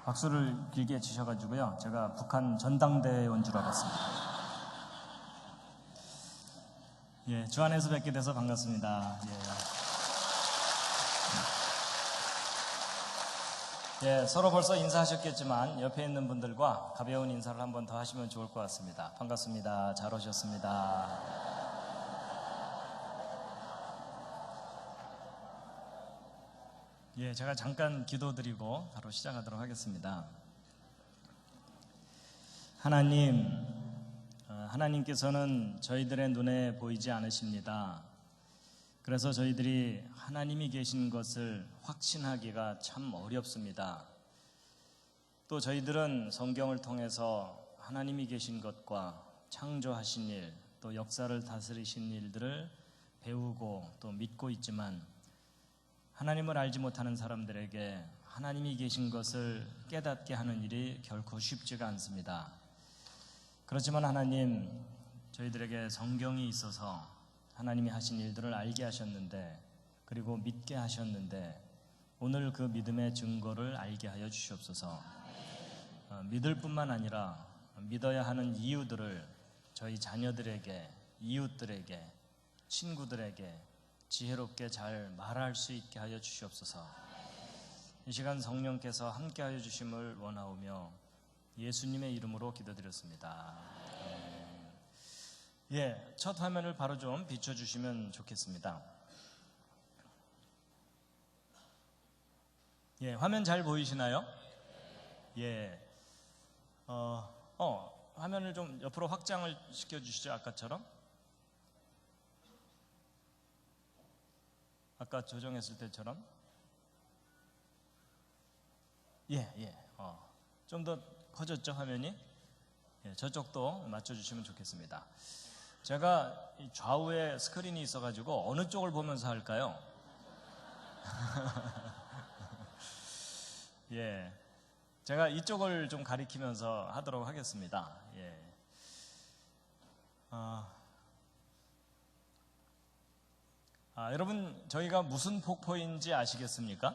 박수를 길게 치셔가지고요. 제가 북한 전당대회에 온 줄 알았습니다. 예, 주 안에서 뵙게 돼서 반갑습니다. 예, 서로 벌써 인사하셨겠지만 옆에 있는 분들과 가벼운 인사를 한 번 더 하시면 좋을 것 같습니다. 반갑습니다. 잘 오셨습니다. 예, 제가 잠깐 기도드리고 바로 시작하도록 하겠습니다. 하나님께서는 저희들의 눈에 보이지 않으십니다. 그래서 저희들이 하나님이 계신 것을 확신하기가 참 어렵습니다. 또 저희들은 성경을 통해서 하나님이 계신 것과 창조하신 일, 또 역사를 다스리신 일들을 배우고 또 믿고 있지만 하나님을 알지 못하는 사람들에게 하나님이 계신 것을 깨닫게 하는 일이 결코 쉽지가 않습니다. 그렇지만 하나님, 저희들에게 성경이 있어서 하나님이 하신 일들을 알게 하셨는데, 그리고 믿게 하셨는데, 오늘 그 믿음의 증거를 알게 하여 주시옵소서. 믿을 뿐만 아니라 믿어야 하는 이유들을 저희 자녀들에게, 이웃들에게, 친구들에게 지혜롭게 잘 말할 수 있게 하여 주시옵소서. 이 시간 성령께서 함께 하여 주심을 원하오며 예수님의 이름으로 기도드렸습니다. 예, 첫 화면을 바로 좀 비춰주시면 좋겠습니다. 예, 화면 잘 보이시나요? 예, 화면을 좀 옆으로 확장을 시켜주시죠. 아까처럼. 아까 조정했을 때처럼. 좀 더 커졌죠, 화면이? 예, 저쪽도 맞춰주시면 좋겠습니다. 제가 좌우에 스크린이 있어가지고 어느 쪽을 보면서 할까요? 예, 제가 이쪽을 좀 가리키면서 하도록 하겠습니다. 예. 여러분, 저희가 무슨 폭포인지 아시겠습니까?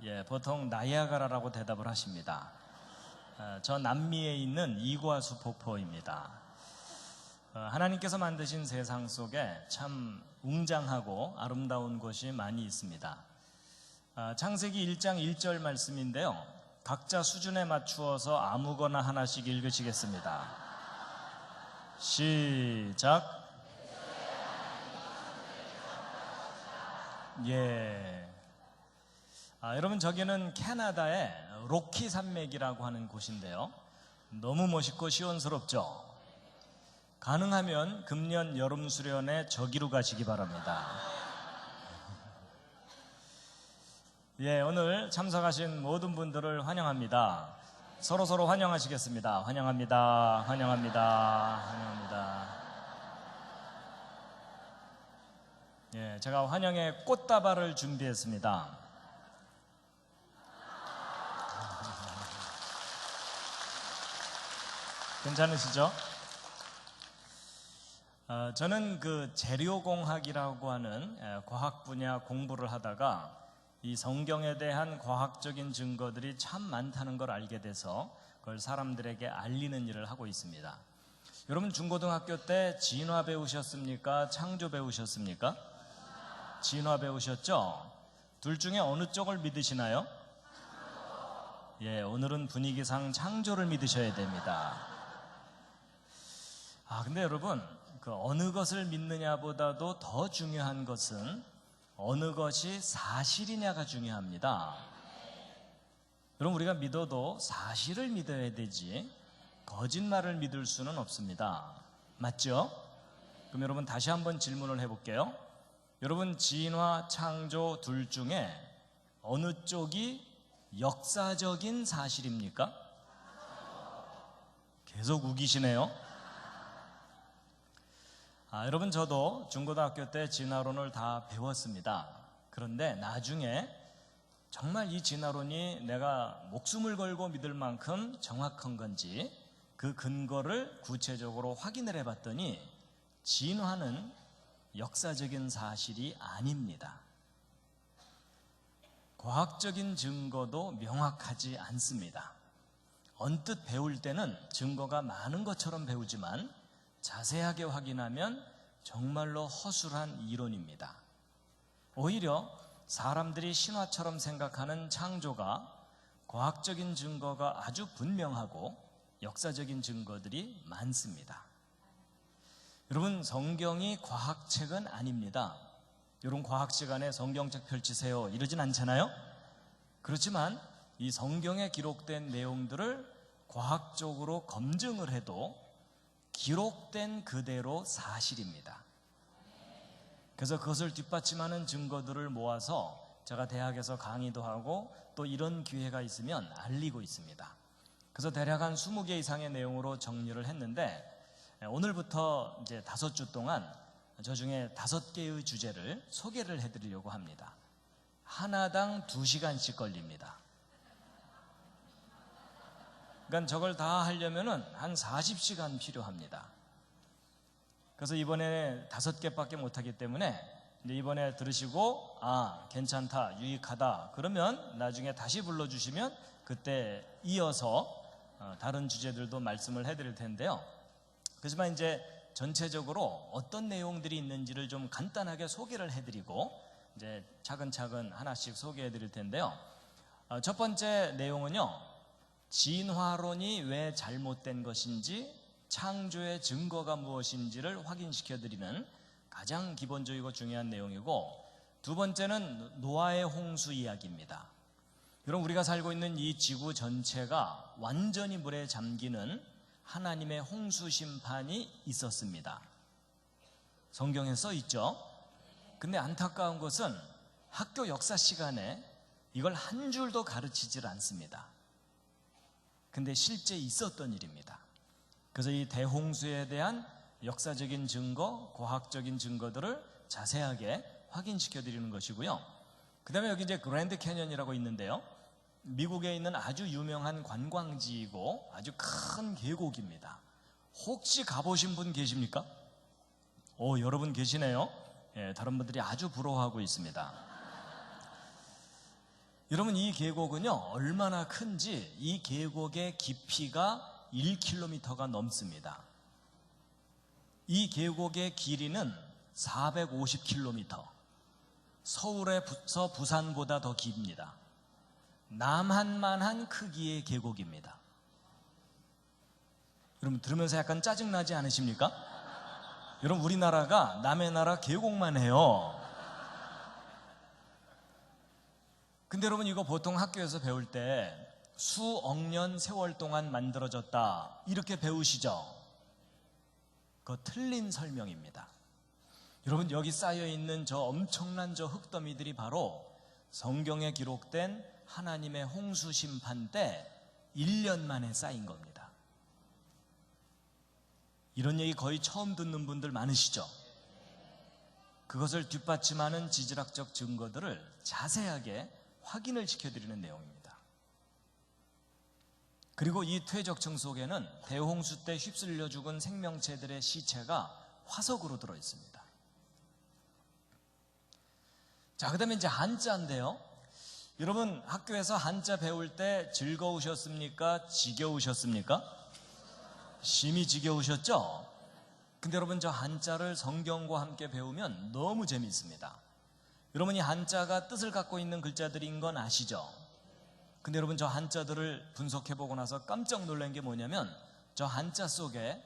예, 보통 나이아가라라고 대답을 하십니다. 저 남미에 있는 이과수 폭포입니다. 하나님께서 만드신 세상 속에 참 웅장하고 아름다운 곳이 많이 있습니다. 창세기 1장 1절 말씀인데요, 각자 수준에 맞추어서 아무거나 하나씩 읽으시겠습니다. 시작. 예. 여러분, 저기는 캐나다의 로키 산맥이라고 하는 곳인데요, 너무 멋있고 시원스럽죠? 가능하면 금년 여름 수련회 저기로 가시기 바랍니다. 예, 오늘 참석하신 모든 분들을 환영합니다. 서로 환영하시겠습니다. 환영합니다. 환영합니다. 환영합니다. 예, 제가 환영의 꽃다발을 준비했습니다. 괜찮으시죠? 저는 그 재료공학이라고 하는 과학 분야 공부를 하다가 이 성경에 대한 과학적인 증거들이 참 많다는 걸 알게 돼서 그걸 사람들에게 알리는 일을 하고 있습니다. 여러분, 중고등학교 때 진화 배우셨습니까? 창조 배우셨습니까? 진화 배우셨죠? 둘 중에 어느 쪽을 믿으시나요? 예, 오늘은 분위기상 창조를 믿으셔야 됩니다. 근데 여러분, 그 어느 것을 믿느냐보다도 더 중요한 것은 어느 것이 사실이냐가 중요합니다. 여러분, 우리가 믿어도 사실을 믿어야 되지 거짓말을 믿을 수는 없습니다. 맞죠? 그럼 여러분, 다시 한번 질문을 해볼게요. 여러분, 진화, 창조 둘 중에 어느 쪽이 역사적인 사실입니까? 계속 우기시네요. 여러분, 저도 중고등학교 때 진화론을 다 배웠습니다. 그런데 나중에 정말 이 진화론이 내가 목숨을 걸고 믿을 만큼 정확한 건지, 그 근거를 구체적으로 확인을 해봤더니 진화는 역사적인 사실이 아닙니다. 과학적인 증거도 명확하지 않습니다. 언뜻 배울 때는 증거가 많은 것처럼 배우지만 자세하게 확인하면 정말로 허술한 이론입니다. 오히려 사람들이 신화처럼 생각하는 창조가 과학적인 증거가 아주 분명하고 역사적인 증거들이 많습니다. 여러분, 성경이 과학책은 아닙니다. 여러분, 과학 시간에 성경책 펼치세요 이러진 않잖아요. 그렇지만 이 성경에 기록된 내용들을 과학적으로 검증을 해도 기록된 그대로 사실입니다. 그래서 그것을 뒷받침하는 증거들을 모아서 제가 대학에서 강의도 하고 또 이런 기회가 있으면 알리고 있습니다. 그래서 대략 한 20개 이상의 내용으로 정리를 했는데 오늘부터 이제 5주 동안 저 중에 5개의 주제를 소개를 해드리려고 합니다. 하나당 2시간씩 걸립니다. 그러니까 저걸 다 하려면은 한 40시간 필요합니다. 그래서 이번에 5개밖에 못하기 때문에 이제 이번에 들으시고 괜찮다, 유익하다 그러면 나중에 다시 불러주시면 그때 이어서 다른 주제들도 말씀을 해드릴 텐데요. 그렇지만 이제 전체적으로 어떤 내용들이 있는지를 좀 간단하게 소개를 해드리고 이제 차근차근 하나씩 소개해드릴 텐데요. 첫 번째 내용은요, 진화론이 왜 잘못된 것인지 창조의 증거가 무엇인지를 확인시켜드리는 가장 기본적이고 중요한 내용이고, 두 번째는 노아의 홍수 이야기입니다. 여러분, 우리가 살고 있는 이 지구 전체가 완전히 물에 잠기는 하나님의 홍수 심판이 있었습니다. 성경에 써 있죠. 근데 안타까운 것은 학교 역사 시간에 이걸 한 줄도 가르치질 않습니다. 근데 실제 있었던 일입니다. 그래서 이 대홍수에 대한 역사적인 증거, 과학적인 증거들을 자세하게 확인시켜 드리는 것이고요. 그 다음에 여기 이제 그랜드 캐년이라고 있는데요, 미국에 있는 아주 유명한 관광지이고 아주 큰 계곡입니다. 혹시 가보신 분 계십니까? 여러분 계시네요. 다른 분들이 아주 부러워하고 있습니다. 여러분, 이 계곡은요, 얼마나 큰지 이 계곡의 깊이가 1km가 넘습니다. 이 계곡의 길이는 450km, 서울에서 부산보다 더 깁니다. 남한만한 크기의 계곡입니다. 여러분, 들으면서 약간 짜증나지 않으십니까? 여러분, 우리나라가 남의 나라 계곡만 해요. 근데 여러분, 이거 보통 학교에서 배울 때 수억 년 세월 동안 만들어졌다 이렇게 배우시죠? 그거 틀린 설명입니다. 여러분, 여기 쌓여있는 저 엄청난 저 흙더미들이 바로 성경에 기록된 하나님의 홍수 심판 때 1년 만에 쌓인 겁니다. 이런 얘기 거의 처음 듣는 분들 많으시죠? 그것을 뒷받침하는 지질학적 증거들을 자세하게 확인을 시켜드리는 내용입니다. 그리고 이 퇴적층 속에는 대홍수 때 휩쓸려 죽은 생명체들의 시체가 화석으로 들어있습니다. 자, 그 다음에 이제 한자인데요. 여러분, 학교에서 한자 배울 때 즐거우셨습니까? 지겨우셨습니까? 심히 지겨우셨죠? 근데 여러분, 저 한자를 성경과 함께 배우면 너무 재미있습니다. 여러분, 이 한자가 뜻을 갖고 있는 글자들인 건 아시죠? 근데 여러분, 저 한자들을 분석해보고 나서 깜짝 놀란 게 뭐냐면 저 한자 속에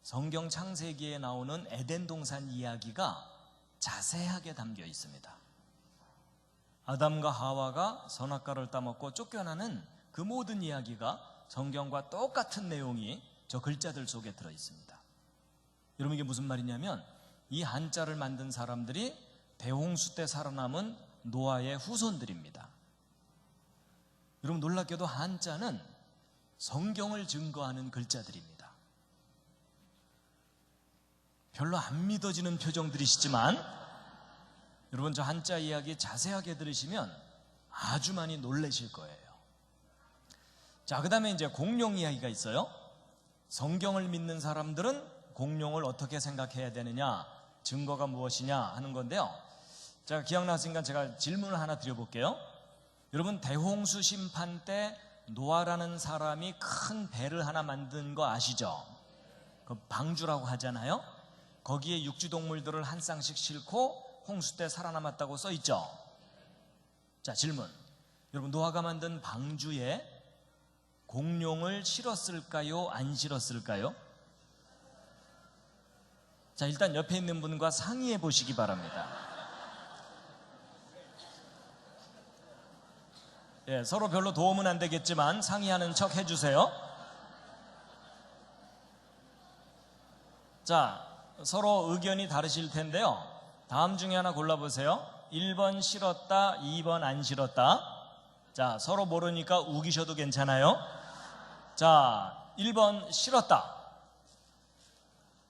성경 창세기에 나오는 에덴 동산 이야기가 자세하게 담겨 있습니다. 아담과 하와가 선악과를 따먹고 쫓겨나는 그 모든 이야기가 성경과 똑같은 내용이 저 글자들 속에 들어있습니다. 여러분, 이게 무슨 말이냐면 이 한자를 만든 사람들이 대홍수 때 살아남은 노아의 후손들입니다. 여러분, 놀랍게도 한자는 성경을 증거하는 글자들입니다. 별로 안 믿어지는 표정들이시지만 여러분, 저 한자 이야기 자세하게 들으시면 아주 많이 놀라실 거예요. 자, 그 다음에 이제 공룡 이야기가 있어요. 성경을 믿는 사람들은 공룡을 어떻게 생각해야 되느냐, 증거가 무엇이냐 하는 건데요. 제가 기억나시니까 제가 질문을 하나 드려볼게요. 여러분, 대홍수 심판 때 노아라는 사람이 큰 배를 하나 만든 거 아시죠? 그 방주라고 하잖아요. 거기에 육지동물들을 한 쌍씩 싣고 홍수 때 살아남았다고 써있죠. 자, 질문. 여러분, 노아가 만든 방주에 공룡을 실었을까요? 안 실었을까요? 자, 일단 옆에 있는 분과 상의해 보시기 바랍니다. 예, 서로 별로 도움은 안 되겠지만 상의하는 척 해주세요. 자, 서로 의견이 다르실 텐데요. 다음 중에 하나 골라보세요. 1번 실었다, 2번 안 실었다. 자, 서로 모르니까 우기셔도 괜찮아요. 자, 1번 실었다.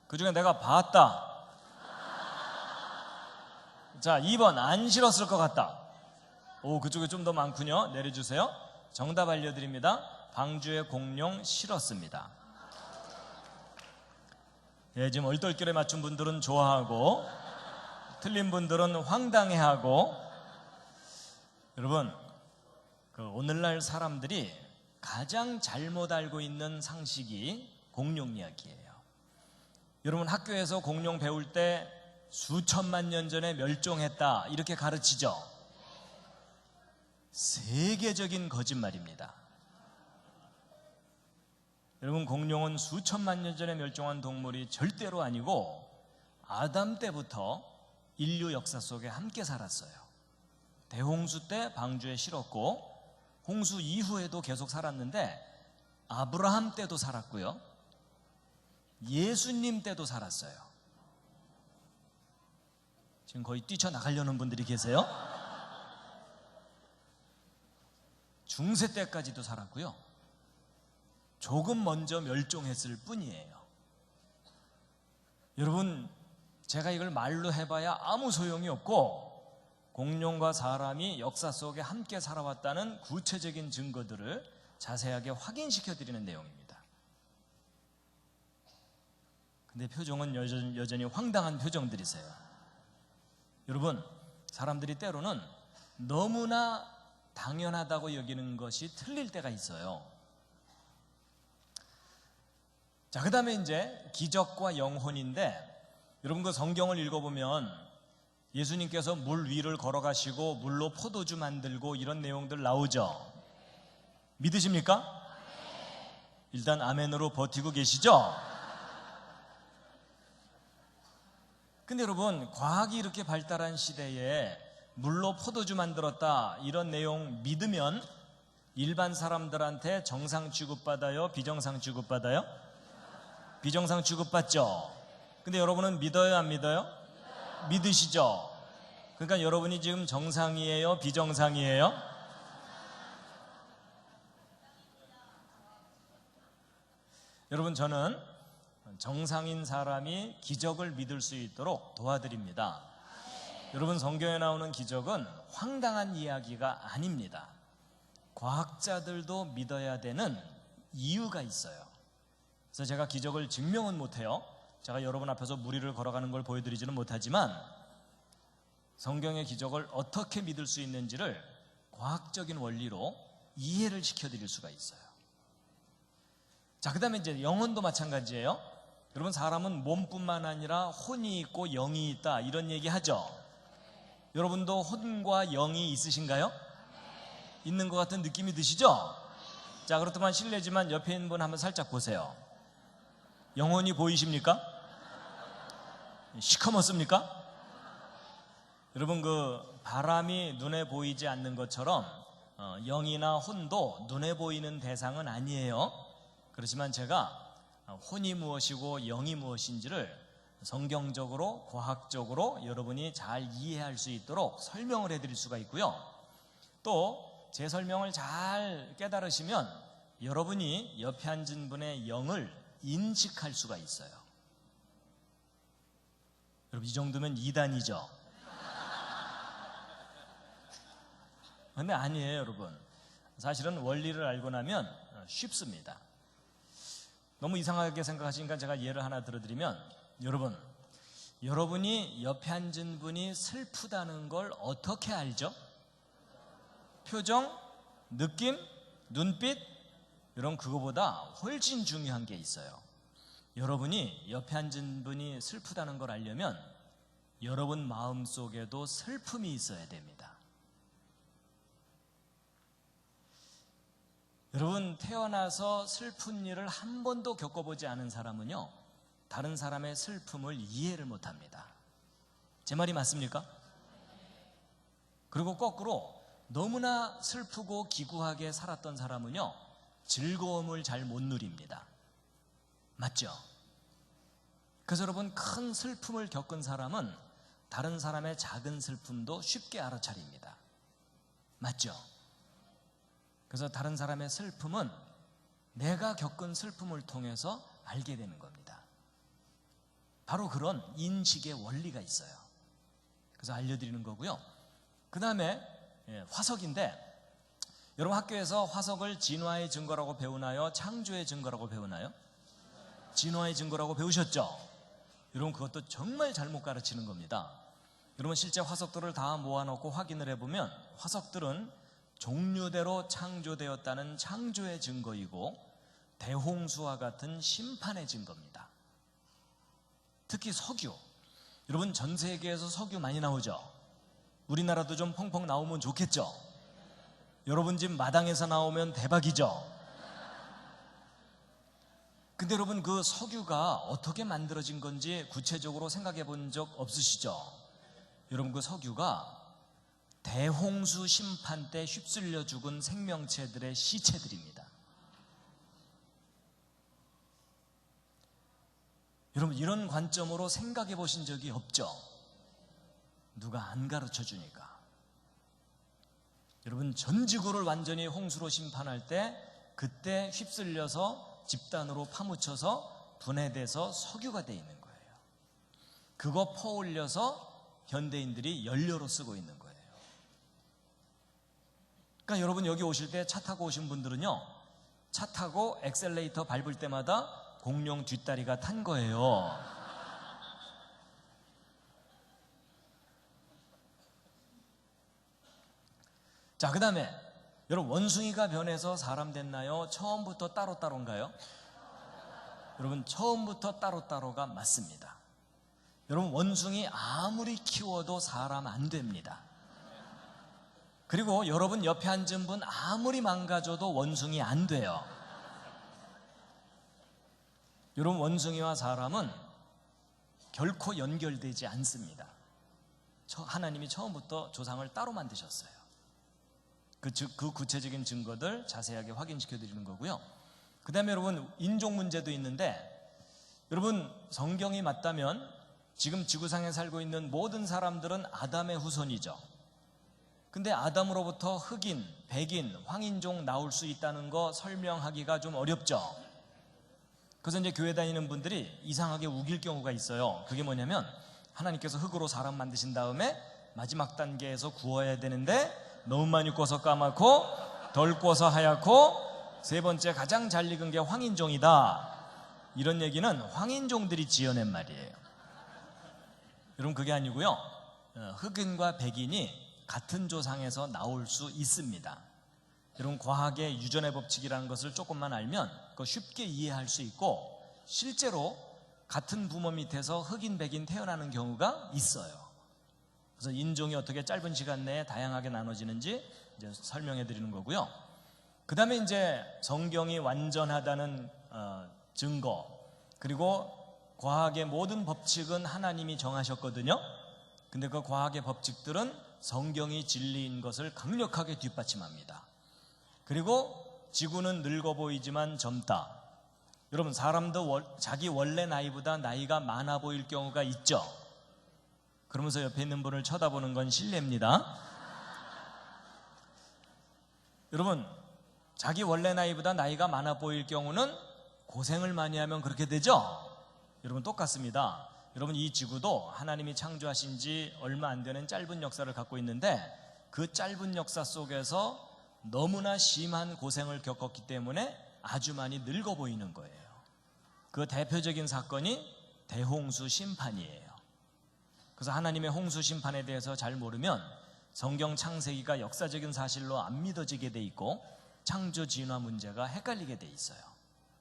그 중에 내가 봤다. 자, 2번 안 실었을 것 같다. 오, 그쪽에 좀 더 많군요. 내려주세요. 정답 알려드립니다. 방주에 공룡 실었습니다. 예, 지금 얼떨결에 맞춘 분들은 좋아하고 틀린 분들은 황당해하고. 여러분, 오늘날 사람들이 가장 잘못 알고 있는 상식이 공룡 이야기예요. 여러분, 학교에서 공룡 배울 때 수천만 년 전에 멸종했다 이렇게 가르치죠. 세계적인 거짓말입니다. 여러분, 공룡은 수천만 년 전에 멸종한 동물이 절대로 아니고 아담 때부터 인류 역사 속에 함께 살았어요. 대홍수 때 방주에 실었고 홍수 이후에도 계속 살았는데 아브라함 때도 살았고요, 예수님 때도 살았어요. 지금 거의 뛰쳐나가려는 분들이 계세요. 중세 때까지도 살았고요, 조금 먼저 멸종했을 뿐이에요. 여러분, 제가 이걸 말로 해봐야 아무 소용이 없고 공룡과 사람이 역사 속에 함께 살아왔다는 구체적인 증거들을 자세하게 확인시켜 드리는 내용입니다. 근데 표정은 여전히 황당한 표정들이세요. 여러분, 사람들이 때로는 너무나 당연하다고 여기는 것이 틀릴 때가 있어요. 자, 그 다음에 이제 기적과 영혼인데, 여러분, 그 성경을 읽어보면 예수님께서 물 위를 걸어가시고 물로 포도주 만들고 이런 내용들 나오죠. 믿으십니까? 일단 아멘으로 버티고 계시죠? 근데 여러분, 과학이 이렇게 발달한 시대에 물로 포도주 만들었다 이런 내용 믿으면 일반 사람들한테 정상 취급받아요? 비정상 취급받아요? 비정상 취급받죠? 근데 여러분은 믿어요? 안 믿어요? 믿으시죠? 그러니까 여러분이 지금 정상이에요? 비정상이에요? 여러분, 저는 정상인 사람이 기적을 믿을 수 있도록 도와드립니다. 여러분, 성경에 나오는 기적은 황당한 이야기가 아닙니다. 과학자들도 믿어야 되는 이유가 있어요. 그래서 제가 기적을 증명은 못해요. 제가 여러분 앞에서 무리를 걸어가는 걸 보여드리지는 못하지만 성경의 기적을 어떻게 믿을 수 있는지를 과학적인 원리로 이해를 시켜드릴 수가 있어요. 자, 그 다음에 이제 영혼도 마찬가지예요. 여러분, 사람은 몸뿐만 아니라 혼이 있고 영이 있다 이런 얘기 하죠. 여러분도 혼과 영이 있으신가요? 있는 것 같은 느낌이 드시죠? 자, 그렇다면 실례지만 옆에 있는 분 한번 살짝 보세요. 영혼이 보이십니까? 시커멓습니까? 여러분, 그 바람이 눈에 보이지 않는 것처럼 영이나 혼도 눈에 보이는 대상은 아니에요. 그렇지만 제가 혼이 무엇이고 영이 무엇인지를 성경적으로, 과학적으로 여러분이 잘 이해할 수 있도록 설명을 해드릴 수가 있고요, 또 제 설명을 잘 깨달으시면 여러분이 옆에 앉은 분의 영을 인식할 수가 있어요. 여러분, 이 정도면 2단이죠? 근데 아니에요, 여러분. 사실은 원리를 알고 나면 쉽습니다. 너무 이상하게 생각하시니까 제가 예를 하나 들어드리면, 여러분이 옆에 앉은 분이 슬프다는 걸 어떻게 알죠? 표정, 느낌, 눈빛, 여러분 그거보다 훨씬 중요한 게 있어요. 여러분이 옆에 앉은 분이 슬프다는 걸 알려면 여러분 마음속에도 슬픔이 있어야 됩니다. 여러분, 태어나서 슬픈 일을 한 번도 겪어보지 않은 사람은요, 다른 사람의 슬픔을 이해를 못합니다. 제 말이 맞습니까? 그리고 거꾸로 너무나 슬프고 기구하게 살았던 사람은요, 즐거움을 잘 못 누립니다. 맞죠? 그래서 여러분, 큰 슬픔을 겪은 사람은 다른 사람의 작은 슬픔도 쉽게 알아차립니다. 맞죠? 그래서 다른 사람의 슬픔은 내가 겪은 슬픔을 통해서 알게 되는 겁니다. 바로 그런 인식의 원리가 있어요. 그래서 알려드리는 거고요. 그 다음에 화석인데, 여러분 학교에서 화석을 진화의 증거라고 배우나요? 창조의 증거라고 배우나요? 진화의 증거라고 배우셨죠? 여러분 그것도 정말 잘못 가르치는 겁니다. 여러분 실제 화석들을 다 모아놓고 확인을 해보면 화석들은 종류대로 창조되었다는 창조의 증거이고 대홍수와 같은 심판의 증거입니다. 특히 석유, 여러분 전 세계에서 석유 많이 나오죠? 우리나라도 좀 펑펑 나오면 좋겠죠? 여러분 집 마당에서 나오면 대박이죠? 근데 여러분 그 석유가 어떻게 만들어진 건지 구체적으로 생각해 본 적 없으시죠? 여러분 그 석유가 대홍수 심판 때 휩쓸려 죽은 생명체들의 시체들입니다. 여러분 이런 관점으로 생각해 보신 적이 없죠? 누가 안 가르쳐 주니까. 여러분 전 지구를 완전히 홍수로 심판할 때 그때 휩쓸려서 집단으로 파묻혀서 분해돼서 석유가 돼 있는 거예요. 그거 퍼올려서 현대인들이 연료로 쓰고 있는 거예요. 그러니까 여러분 여기 오실 때 차 타고 오신 분들은요, 차 타고 엑셀레이터 밟을 때마다 공룡 뒷다리가 탄 거예요. 자, 그 다음에 여러분 원숭이가 변해서 사람 됐나요? 처음부터 따로따로인가요? 여러분 처음부터 따로따로가 맞습니다. 여러분 원숭이 아무리 키워도 사람 안 됩니다. 그리고 여러분 옆에 앉은 분 아무리 망가져도 원숭이 안 돼요. 여러분 원숭이와 사람은 결코 연결되지 않습니다. 하나님이 처음부터 조상을 따로 만드셨어요. 그 구체적인 증거들 자세하게 확인시켜 드리는 거고요. 그 다음에 여러분 인종 문제도 있는데, 여러분 성경이 맞다면 지금 지구상에 살고 있는 모든 사람들은 아담의 후손이죠. 근데 아담으로부터 흑인, 백인, 황인종 나올 수 있다는 거 설명하기가 좀 어렵죠. 그래서 이제 교회 다니는 분들이 이상하게 우길 경우가 있어요. 그게 뭐냐면 하나님께서 흑으로 사람 만드신 다음에 마지막 단계에서 구워야 되는데 너무 많이 구워서 까맣고 덜 구워서 하얗고 세 번째 가장 잘 익은 게 황인종이다. 이런 얘기는 황인종들이 지어낸 말이에요. 여러분 그게 아니고요. 흑인과 백인이 같은 조상에서 나올 수 있습니다. 여러분 과학의 유전의 법칙이라는 것을 조금만 알면 그거 쉽게 이해할 수 있고, 실제로 같은 부모 밑에서 흑인, 백인 태어나는 경우가 있어요. 그래서 인종이 어떻게 짧은 시간 내에 다양하게 나눠지는지 이제 설명해 드리는 거고요. 그 다음에 이제 성경이 완전하다는 증거, 그리고 과학의 모든 법칙은 하나님이 정하셨거든요. 근데 그 과학의 법칙들은 성경이 진리인 것을 강력하게 뒷받침합니다. 그리고 지구는 늙어 보이지만 젊다. 여러분 사람도 자기 원래 나이보다 나이가 많아 보일 경우가 있죠. 그러면서 옆에 있는 분을 쳐다보는 건 실례입니다. 여러분 자기 원래 나이보다 나이가 많아 보일 경우는 고생을 많이 하면 그렇게 되죠. 여러분 똑같습니다. 여러분 이 지구도 하나님이 창조하신 지 얼마 안 되는 짧은 역사를 갖고 있는데 그 짧은 역사 속에서 너무나 심한 고생을 겪었기 때문에 아주 많이 늙어 보이는 거예요. 그 대표적인 사건이 대홍수 심판이에요. 그래서 하나님의 홍수 심판에 대해서 잘 모르면 성경 창세기가 역사적인 사실로 안 믿어지게 돼 있고 창조 진화 문제가 헷갈리게 돼 있어요.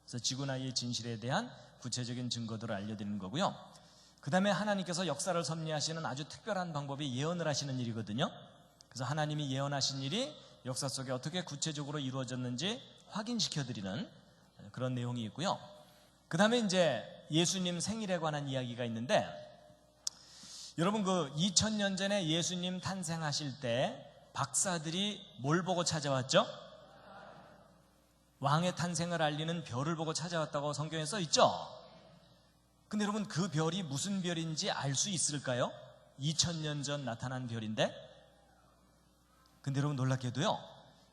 그래서 지구나이의 진실에 대한 구체적인 증거들을 알려드리는 거고요. 그 다음에 하나님께서 역사를 섭리하시는 아주 특별한 방법이 예언을 하시는 일이거든요. 그래서 하나님이 예언하신 일이 역사 속에 어떻게 구체적으로 이루어졌는지 확인시켜드리는 그런 내용이 있고요. 그 다음에 이제 예수님 생일에 관한 이야기가 있는데, 여러분 그 2000년 전에 예수님 탄생하실 때 박사들이 뭘 보고 찾아왔죠? 왕의 탄생을 알리는 별을 보고 찾아왔다고 성경에 써 있죠? 근데 여러분 그 별이 무슨 별인지 알 수 있을까요? 2000년 전 나타난 별인데, 근데 여러분 놀랍게도요,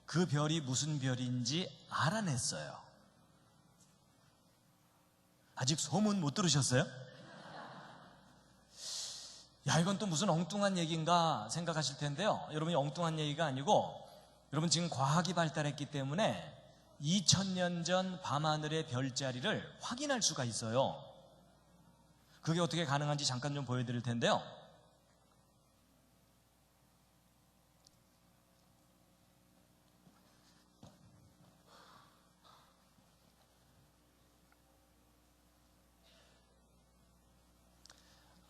그 별이 무슨 별인지 알아냈어요. 아직 소문 못 들으셨어요? 야, 이건 또 무슨 엉뚱한 얘기인가 생각하실 텐데요, 여러분이 엉뚱한 얘기가 아니고, 여러분 지금 과학이 발달했기 때문에 2000년 전 밤하늘의 별자리를 확인할 수가 있어요. 그게 어떻게 가능한지 잠깐 좀 보여드릴 텐데요.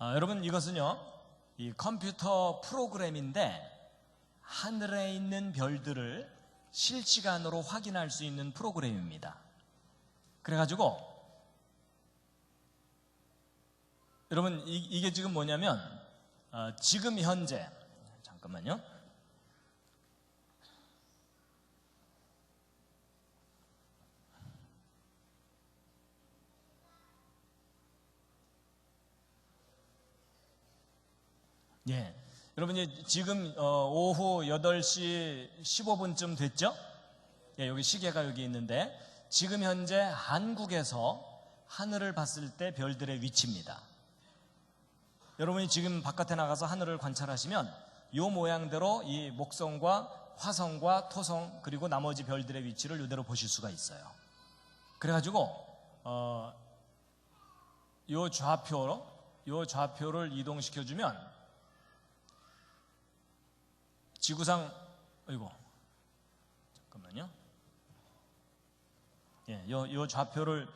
여러분 이것은요, 이 컴퓨터 프로그램인데 하늘에 있는 별들을 실시간으로 확인할 수 있는 프로그램입니다. 그래가지고 여러분 이게 지금 뭐냐면 지금 현재, 잠깐만요, 예, 여러분이 지금 오후 8시 15분쯤 됐죠? 예, 여기 시계가 여기 있는데 지금 현재 한국에서 하늘을 봤을 때 별들의 위치입니다. 여러분이 지금 바깥에 나가서 하늘을 관찰하시면 이 모양대로 이 목성과 화성과 토성 그리고 나머지 별들의 위치를 이대로 보실 수가 있어요. 그래가지고 이 좌표를 이동시켜주면 지구상, 잠깐만요. 예, 요 좌표를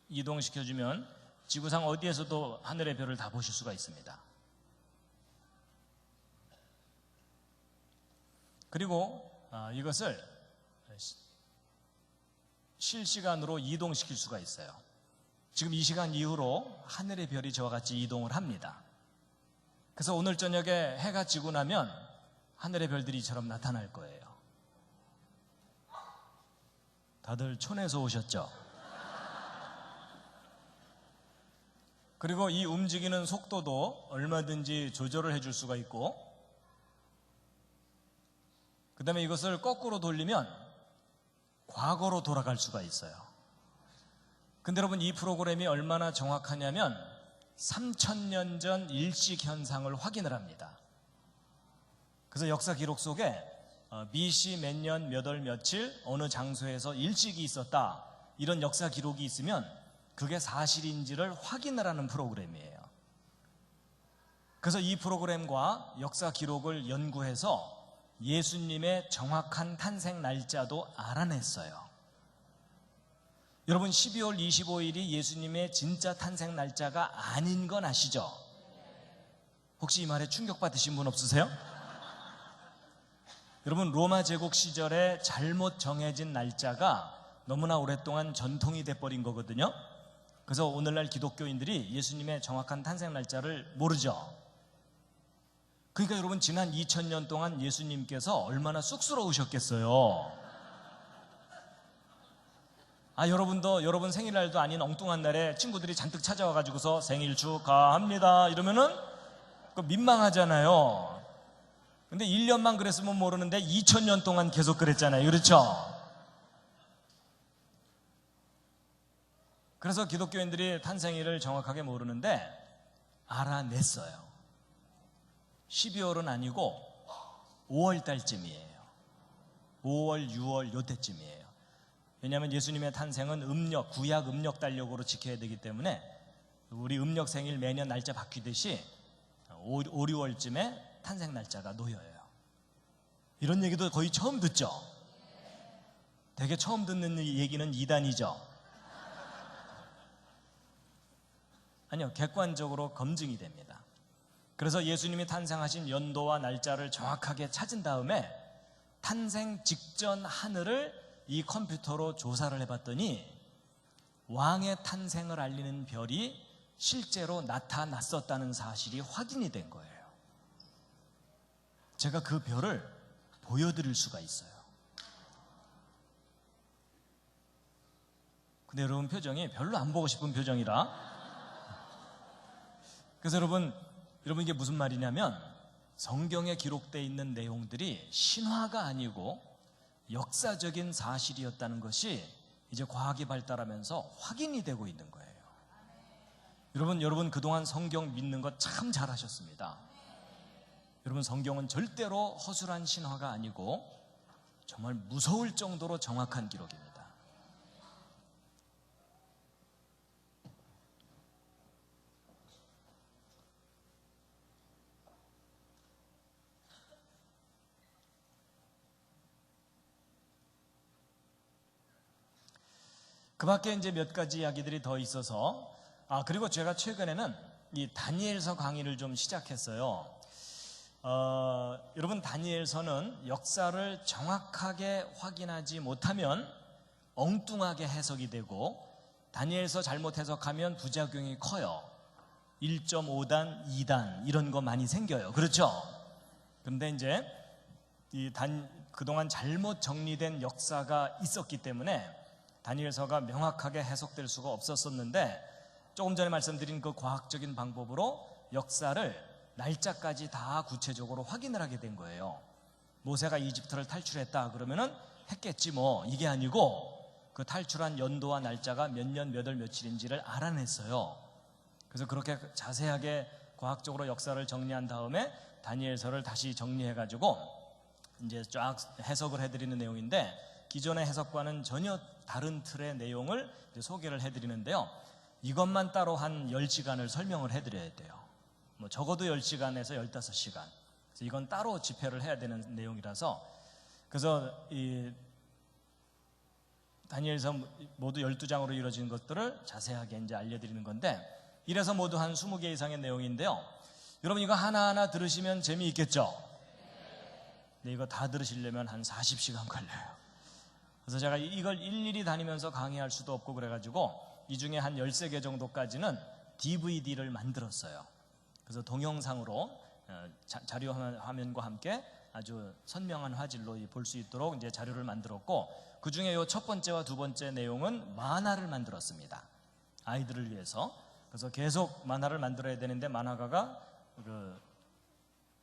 이동시켜주면 지구상 어디에서도 하늘의 별을 다 보실 수가 있습니다. 그리고 이것을 실시간으로 이동시킬 수가 있어요. 지금 이 시간 이후로 하늘의 별이 저와 같이 이동을 합니다. 그래서 오늘 저녁에 해가 지고 나면 하늘의 별들이 이처럼 나타날 거예요. 다들 촌에서 오셨죠? 그리고 이 움직이는 속도도 얼마든지 조절을 해줄 수가 있고, 그 다음에 이것을 거꾸로 돌리면 과거로 돌아갈 수가 있어요. 근데 여러분 이 프로그램이 얼마나 정확하냐면 3000년 전 일식 현상을 확인을 합니다. 그래서 역사 기록 속에 BC 몇 년 몇 월 며칠 어느 장소에서 일식이 있었다, 이런 역사 기록이 있으면 그게 사실인지를 확인을 하는 프로그램이에요. 그래서 이 프로그램과 역사 기록을 연구해서 예수님의 정확한 탄생 날짜도 알아냈어요. 여러분 12월 25일이 예수님의 진짜 탄생 날짜가 아닌 건 아시죠? 혹시 이 말에 충격받으신 분 없으세요? 여러분 로마 제국 시절에 잘못 정해진 날짜가 너무나 오랫동안 전통이 돼버린 거거든요. 그래서 오늘날 기독교인들이 예수님의 정확한 탄생 날짜를 모르죠. 그러니까 여러분 지난 2000년 동안 예수님께서 얼마나 쑥스러우셨겠어요. 여러분도 여러분 생일날도 아닌 엉뚱한 날에 친구들이 잔뜩 찾아와가지고서 생일 축하합니다 이러면은 민망하잖아요. 근데 1년만 그랬으면 모르는데 2000년 동안 계속 그랬잖아요. 그렇죠? 그래서 기독교인들이 탄생일을 정확하게 모르는데 알아냈어요. 12월은 아니고 5월 달쯤이에요. 5월, 6월 요때쯤이에요. 왜냐하면 예수님의 탄생은 음력, 구약 음력 달력으로 지켜야 되기 때문에 우리 음력 생일 매년 날짜 바뀌듯이 5, 6월쯤에 탄생 날짜가 놓여요. 이런 얘기도 거의 처음 듣죠? 되게 처음 듣는 얘기는 이단이죠? 아니요, 객관적으로 검증이 됩니다. 그래서 예수님이 탄생하신 연도와 날짜를 정확하게 찾은 다음에 탄생 직전 하늘을 이 컴퓨터로 조사를 해봤더니 왕의 탄생을 알리는 별이 실제로 나타났었다는 사실이 확인이 된 거예요. 제가 그 별을 보여드릴 수가 있어요. 근데 여러분 표정이 별로 안 보고 싶은 표정이라. 그래서 여러분 이게 무슨 말이냐면 성경에 기록되어 있는 내용들이 신화가 아니고 역사적인 사실이었다는 것이 이제 과학이 발달하면서 확인이 되고 있는 거예요. 여러분 그동안 성경 믿는 거 참 잘하셨습니다. 여러분 성경은 절대로 허술한 신화가 아니고 정말 무서울 정도로 정확한 기록입니다. 그 밖에 이제 몇 가지 이야기들이 더 있어서, 그리고 제가 최근에는 이 다니엘서 강의를 좀 시작했어요. 여러분 다니엘서는 역사를 정확하게 확인하지 못하면 엉뚱하게 해석이 되고, 다니엘서 잘못 해석하면 부작용이 커요. 1.5단, 2단 이런 거 많이 생겨요. 그렇죠? 그런데 이제 그동안 잘못 정리된 역사가 있었기 때문에 다니엘서가 명확하게 해석될 수가 없었었는데, 조금 전에 말씀드린 그 과학적인 방법으로 역사를 날짜까지 다 구체적으로 확인을 하게 된 거예요. 모세가 이집트를 탈출했다 그러면은 했겠지 뭐, 이게 아니고 그 탈출한 연도와 날짜가 몇 년 몇 월 며칠인지를 알아냈어요. 그래서 그렇게 자세하게 과학적으로 역사를 정리한 다음에 다니엘서를 다시 정리해가지고 이제 쫙 해석을 해드리는 내용인데, 기존의 해석과는 전혀 다른 틀의 내용을 이제 소개를 해드리는데요. 이것만 따로 한 10시간을 설명을 해드려야 돼요. 뭐 적어도 10시간에서 15시간. 그래서 이건 따로 집회를 해야 되는 내용이라서, 그래서 이 다니엘서 모두 12장으로 이루어진 것들을 자세하게 이제 알려드리는 건데, 이래서 모두 한 20개 이상의 내용인데요. 여러분 이거 하나하나 들으시면 재미있겠죠? 근데 이거 다 들으시려면 한 40시간 걸려요. 그래서 제가 이걸 일일이 다니면서 강의할 수도 없고 그래가지고 이 중에 한 13개 정도까지는 DVD를 만들었어요. 그래서 동영상으로 자료 화면과 함께 아주 선명한 화질로 볼 수 있도록 이제 자료를 만들었고, 그 중에 이 첫 번째와 두 번째 내용은 만화를 만들었습니다. 아이들을 위해서. 그래서 계속 만화를 만들어야 되는데 만화가가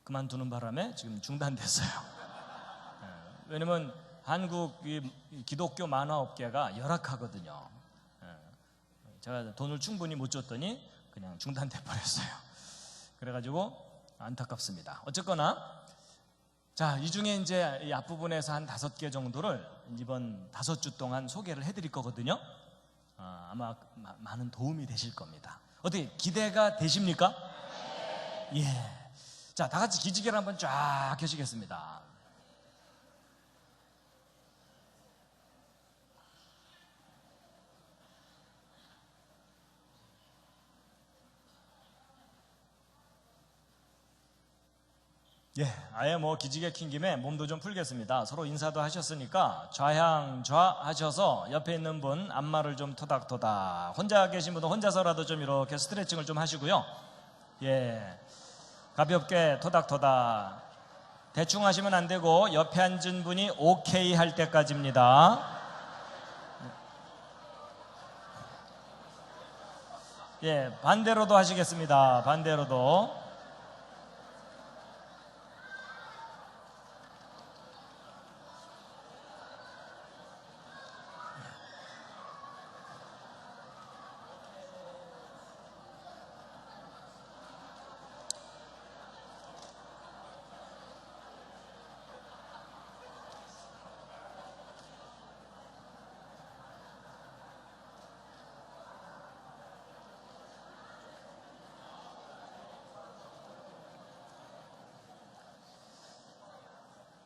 그만두는 바람에 지금 중단됐어요. 왜냐면 한국 기독교 만화 업계가 열악하거든요. 제가 돈을 충분히 못 줬더니 그냥 중단돼 버렸어요. 그래가지고 안타깝습니다. 어쨌거나 자, 이 중에 이제 이 앞부분에서 한 5개 정도를 이번 5주 동안 소개를 해드릴 거거든요. 아마 많은 도움이 되실 겁니다. 어떻게 기대가 되십니까? 예. 자, 다 같이 기지개를 한번 쫙 켜시겠습니다. 예, 아예 뭐 기지개 킨 김에 몸도 좀 풀겠습니다. 서로 인사도 하셨으니까 좌향좌 하셔서 옆에 있는 분 앞말을 좀 토닥토닥, 혼자 계신 분은 혼자서라도 좀 이렇게 스트레칭을 좀 하시고요. 예, 가볍게 토닥토닥. 대충 하시면 안 되고 옆에 앉은 분이 오케이 할 때까지입니다. 예, 반대로도 하시겠습니다. 반대로도.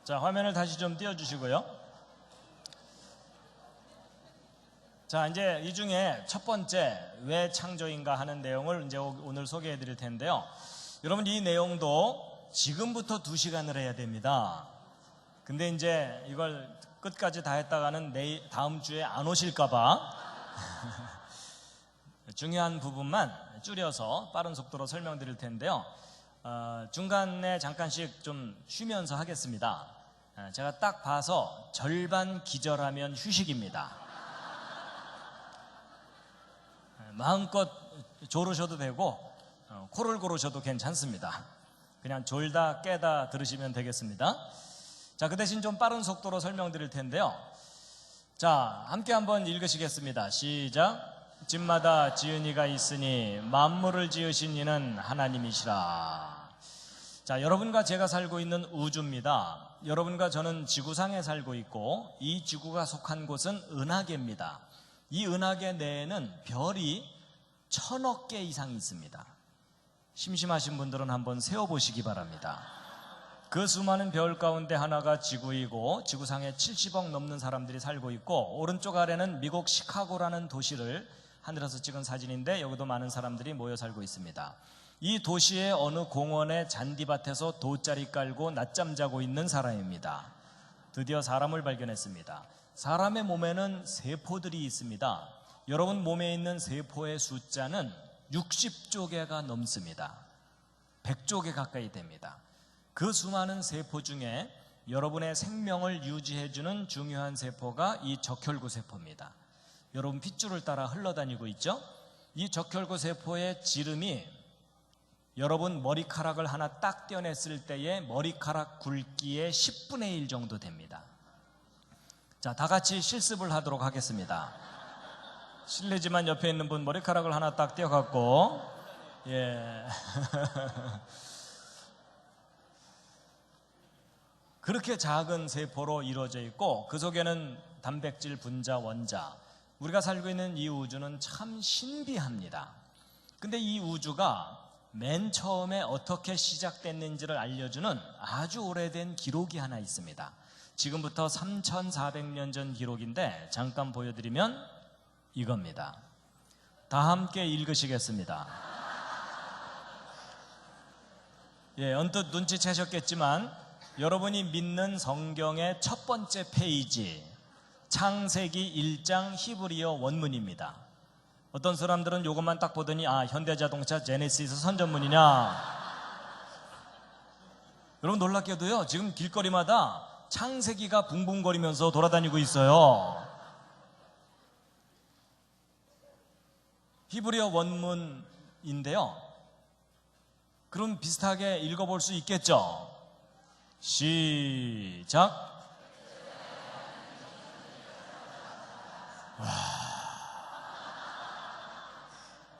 자, 화면을 다시 좀 띄워주시고요. 자, 이제 이 중에 첫 번째 왜 창조인가 하는 내용을 이제 오늘 소개해 드릴 텐데요. 여러분, 이 내용도 지금부터 2시간을 해야 됩니다. 근데 이제 이걸 끝까지 다 했다가는 다음 주에 안 오실까봐 중요한 부분만 줄여서 빠른 속도로 설명드릴 텐데요. 중간에 잠깐씩 좀 쉬면서 하겠습니다. 제가 딱 봐서 절반 기절하면 휴식입니다. 마음껏 졸으셔도 되고 코를 고르셔도 괜찮습니다. 그냥 졸다 깨다 들으시면 되겠습니다. 자, 그 대신 좀 빠른 속도로 설명드릴 텐데요. 자, 함께 한번 읽으시겠습니다. 시작. 집마다 지은 이가 있으니 만물을 지으신 이는 하나님이시라. 자, 여러분과 제가 살고 있는 우주입니다. 여러분과 저는 지구상에 살고 있고 이 지구가 속한 곳은 은하계입니다. 이 은하계 내에는 별이 1000억 개 이상이 있습니다. 심심하신 분들은 한번 세어보시기 바랍니다. 그 수많은 별 가운데 하나가 지구이고 지구상에 70억 넘는 사람들이 살고 있고 오른쪽 아래는 미국 시카고라는 도시를 하늘에서 찍은 사진인데 여기도 많은 사람들이 모여 살고 있습니다. 이 도시의 어느 공원의 잔디밭에서 돗자리 깔고 낮잠 자고 있는 사람입니다. 드디어 사람을 발견했습니다. 사람의 몸에는 세포들이 있습니다. 여러분 몸에 있는 세포의 숫자는 60조 개가 넘습니다. 100조 개 가까이 됩니다. 그 수많은 세포 중에 여러분의 생명을 유지해주는 중요한 세포가 이 적혈구 세포입니다. 여러분 핏줄을 따라 흘러다니고 있죠? 이 적혈구 세포의 지름이 여러분 머리카락을 하나 딱 떼어냈을 때의 머리카락 굵기의 10분의 1 정도 됩니다. 자, 다 같이 실습을 하도록 하겠습니다. 실례지만 옆에 있는 분 머리카락을 하나 딱 떼어갖고 그렇게 작은 세포로 이루어져 있고 그 속에는 단백질, 분자, 원자, 우리가 살고 있는 이 우주는 참 신비합니다. 근데 이 우주가 맨 처음에 어떻게 시작됐는지를 알려주는 아주 오래된 기록이 하나 있습니다. 지금부터 3400년 전 기록인데 잠깐 보여드리면 이겁니다. 다 함께 읽으시겠습니다. 언뜻 눈치채셨겠지만 여러분이 믿는 성경의 첫 번째 페이지, 창세기 1장 히브리어 원문입니다. 어떤 사람들은 이것만 딱 보더니 현대자동차 제네시스 선전문이냐. 여러분 놀랍게도요, 지금 길거리마다 창세기가 붕붕거리면서 돌아다니고 있어요. 히브리어 원문인데요. 그럼 비슷하게 읽어볼 수 있겠죠? 시작.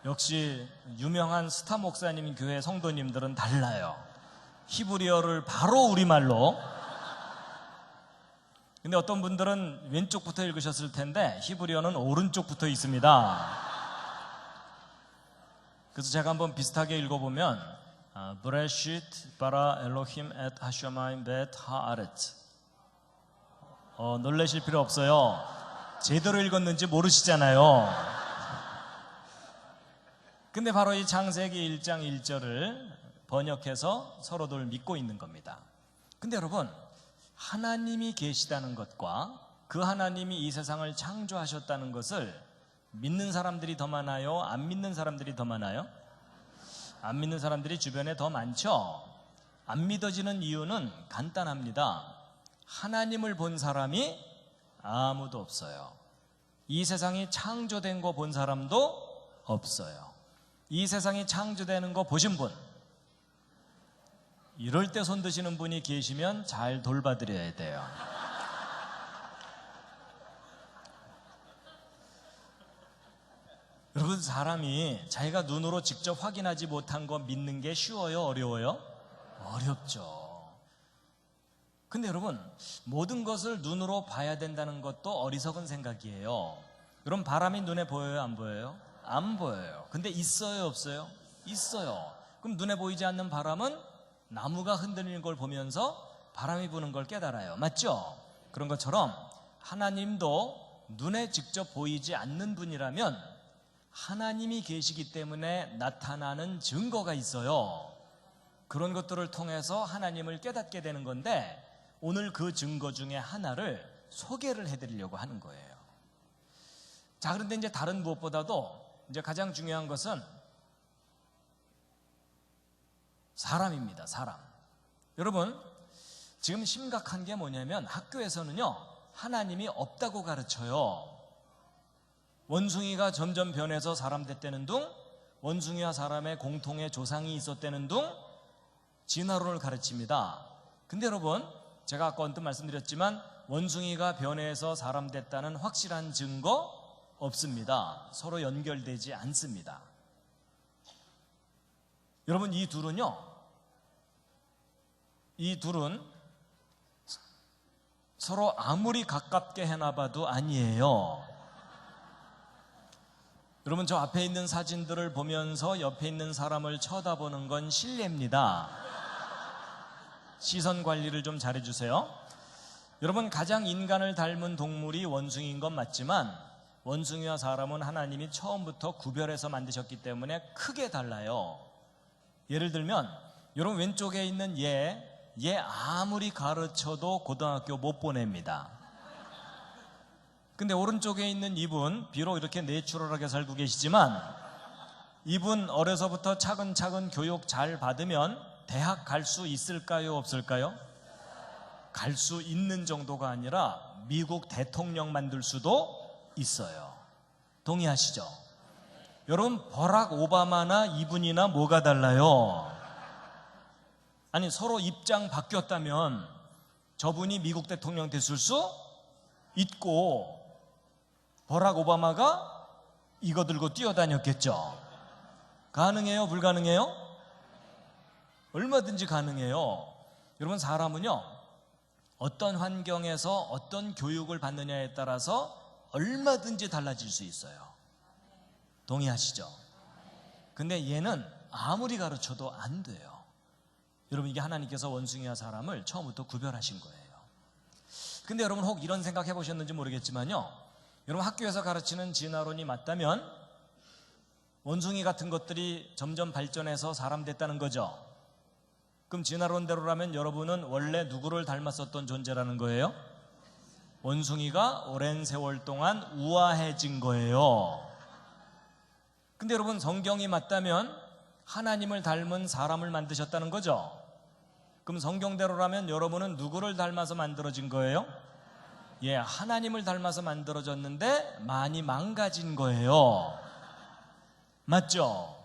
역시 유명한 스타 목사님 교회 성도님들은 달라요. 히브리어를 바로 우리말로. 근데 어떤 분들은 왼쪽부터 읽으셨을 텐데 히브리어는 오른쪽부터 있습니다. 그래서 제가 한번 비슷하게 읽어보면 브레시트 바라 엘로힘 엣 하샤마임 벳 하아렛. 놀라실 필요 없어요. 제대로 읽었는지 모르시잖아요. 근데 바로 이 창세기 1장 1절을 번역해서 서로들 믿고 있는 겁니다. 근데 여러분, 하나님이 계시다는 것과 그 하나님이 이 세상을 창조하셨다는 것을 믿는 사람들이 더 많아요? 안 믿는 사람들이 더 많아요? 안 믿는 사람들이 주변에 더 많죠? 안 믿어지는 이유는 간단합니다. 하나님을 본 사람이 아무도 없어요. 이 세상이 창조된 거 본 사람도 없어요. 이 세상이 창조되는 거 보신 분, 이럴 때 손 드시는 분이 계시면 잘 돌봐드려야 돼요. 여러분, 사람이 자기가 눈으로 직접 확인하지 못한 거 믿는 게 쉬워요? 어려워요? 어렵죠. 근데 여러분, 모든 것을 눈으로 봐야 된다는 것도 어리석은 생각이에요. 그럼 바람이 눈에 보여요? 안 보여요? 안 보여요. 근데 있어요? 없어요? 있어요. 그럼 눈에 보이지 않는 바람은 나무가 흔들리는 걸 보면서 바람이 부는 걸 깨달아요. 맞죠? 그런 것처럼 하나님도 눈에 직접 보이지 않는 분이라면 하나님이 계시기 때문에 나타나는 증거가 있어요. 그런 것들을 통해서 하나님을 깨닫게 되는 건데 오늘 그 증거 중에 하나를 소개를 해드리려고 하는 거예요. 자, 그런데 이제 다른 무엇보다도 이제 가장 중요한 것은 사람입니다. 사람. 여러분, 지금 심각한 게 뭐냐면 학교에서는요, 하나님이 없다고 가르쳐요. 원숭이가 점점 변해서 사람 됐다는 둥, 원숭이와 사람의 공통의 조상이 있었다는 둥, 진화론을 가르칩니다. 근데 여러분, 제가 아까 언뜻 말씀드렸지만 원숭이가 변해서 사람 됐다는 확실한 증거 없습니다. 서로 연결되지 않습니다. 여러분, 이 둘은 서로 아무리 가깝게 해놔봐도 아니에요. 여러분, 저 앞에 있는 사진들을 보면서 옆에 있는 사람을 쳐다보는 건 실례입니다. 시선 관리를 좀 잘해주세요. 여러분, 가장 인간을 닮은 동물이 원숭이인 건 맞지만 원숭이와 사람은 하나님이 처음부터 구별해서 만드셨기 때문에 크게 달라요. 예를 들면 여러분, 왼쪽에 있는 얘 아무리 가르쳐도 고등학교 못 보냅니다. 근데 오른쪽에 있는 이분, 비록 이렇게 내추럴하게 살고 계시지만 이분 어려서부터 차근차근 교육 잘 받으면 대학 갈 수 있을까요? 없을까요? 갈 수 있는 정도가 아니라 미국 대통령 만들 수도 있어요. 동의하시죠? 여러분, 버락 오바마나 이분이나 뭐가 달라요? 아니, 서로 입장 바뀌었다면 저분이 미국 대통령 됐을 수 있고 버락 오바마가 이거 들고 뛰어다녔겠죠. 가능해요? 불가능해요? 얼마든지 가능해요. 여러분, 사람은요, 어떤 환경에서 어떤 교육을 받느냐에 따라서 얼마든지 달라질 수 있어요. 동의하시죠? 근데 얘는 아무리 가르쳐도 안 돼요. 여러분, 이게 하나님께서 원숭이와 사람을 처음부터 구별하신 거예요. 근데 여러분, 혹 이런 생각 해보셨는지 모르겠지만요, 여러분, 학교에서 가르치는 진화론이 맞다면 원숭이 같은 것들이 점점 발전해서 사람 됐다는 거죠. 그럼 진화론대로라면 여러분은 원래 누구를 닮았었던 존재라는 거예요? 원숭이가 오랜 세월 동안 우아해진 거예요. 근데 여러분, 성경이 맞다면 하나님을 닮은 사람을 만드셨다는 거죠. 그럼 성경대로라면 여러분은 누구를 닮아서 만들어진 거예요? 예, 하나님을 닮아서 만들어졌는데 많이 망가진 거예요. 맞죠?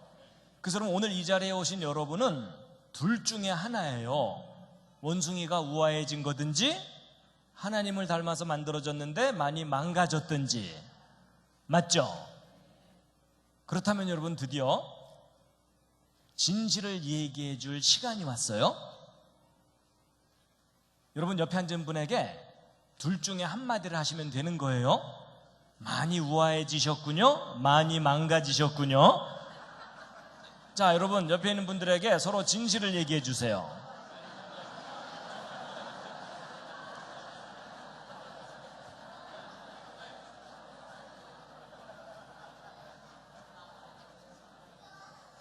그래서 그럼 오늘 이 자리에 오신 여러분은 둘 중에 하나예요. 원숭이가 우아해진 거든지 하나님을 닮아서 만들어졌는데 많이 망가졌든지. 맞죠? 그렇다면 여러분, 드디어 진실을 얘기해 줄 시간이 왔어요. 여러분, 옆에 앉은 분에게 둘 중에 한마디를 하시면 되는 거예요. 많이 우아해지셨군요. 많이 망가지셨군요. 자, 여러분, 옆에 있는 분들에게 서로 진실을 얘기해 주세요.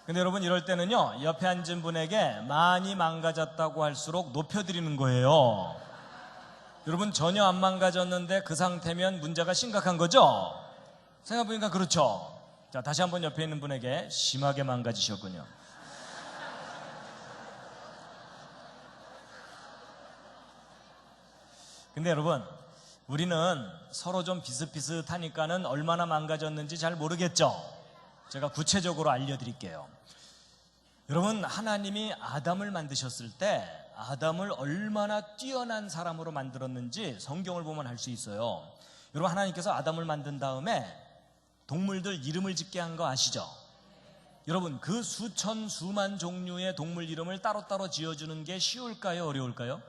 근데 여러분, 이럴 때는요, 옆에 앉은 분에게 많이 망가졌다고 할수록 높여드리는 거예요. 여러분, 전혀 안 망가졌는데 그 상태면 문제가 심각한 거죠? 생각해보니까 그렇죠. 자, 다시 한번 옆에 있는 분에게 심하게 망가지셨군요. 근데 여러분, 우리는 서로 좀 비슷비슷하니까는 얼마나 망가졌는지 잘 모르겠죠? 제가 구체적으로 알려드릴게요. 여러분, 하나님이 아담을 만드셨을 때 아담을 얼마나 뛰어난 사람으로 만들었는지 성경을 보면 알 수 있어요. 여러분, 하나님께서 아담을 만든 다음에 동물들 이름을 짓게 한 거 아시죠? 여러분, 그 수천 수만 종류의 동물 이름을 따로따로 지어주는 게 쉬울까요? 어려울까요?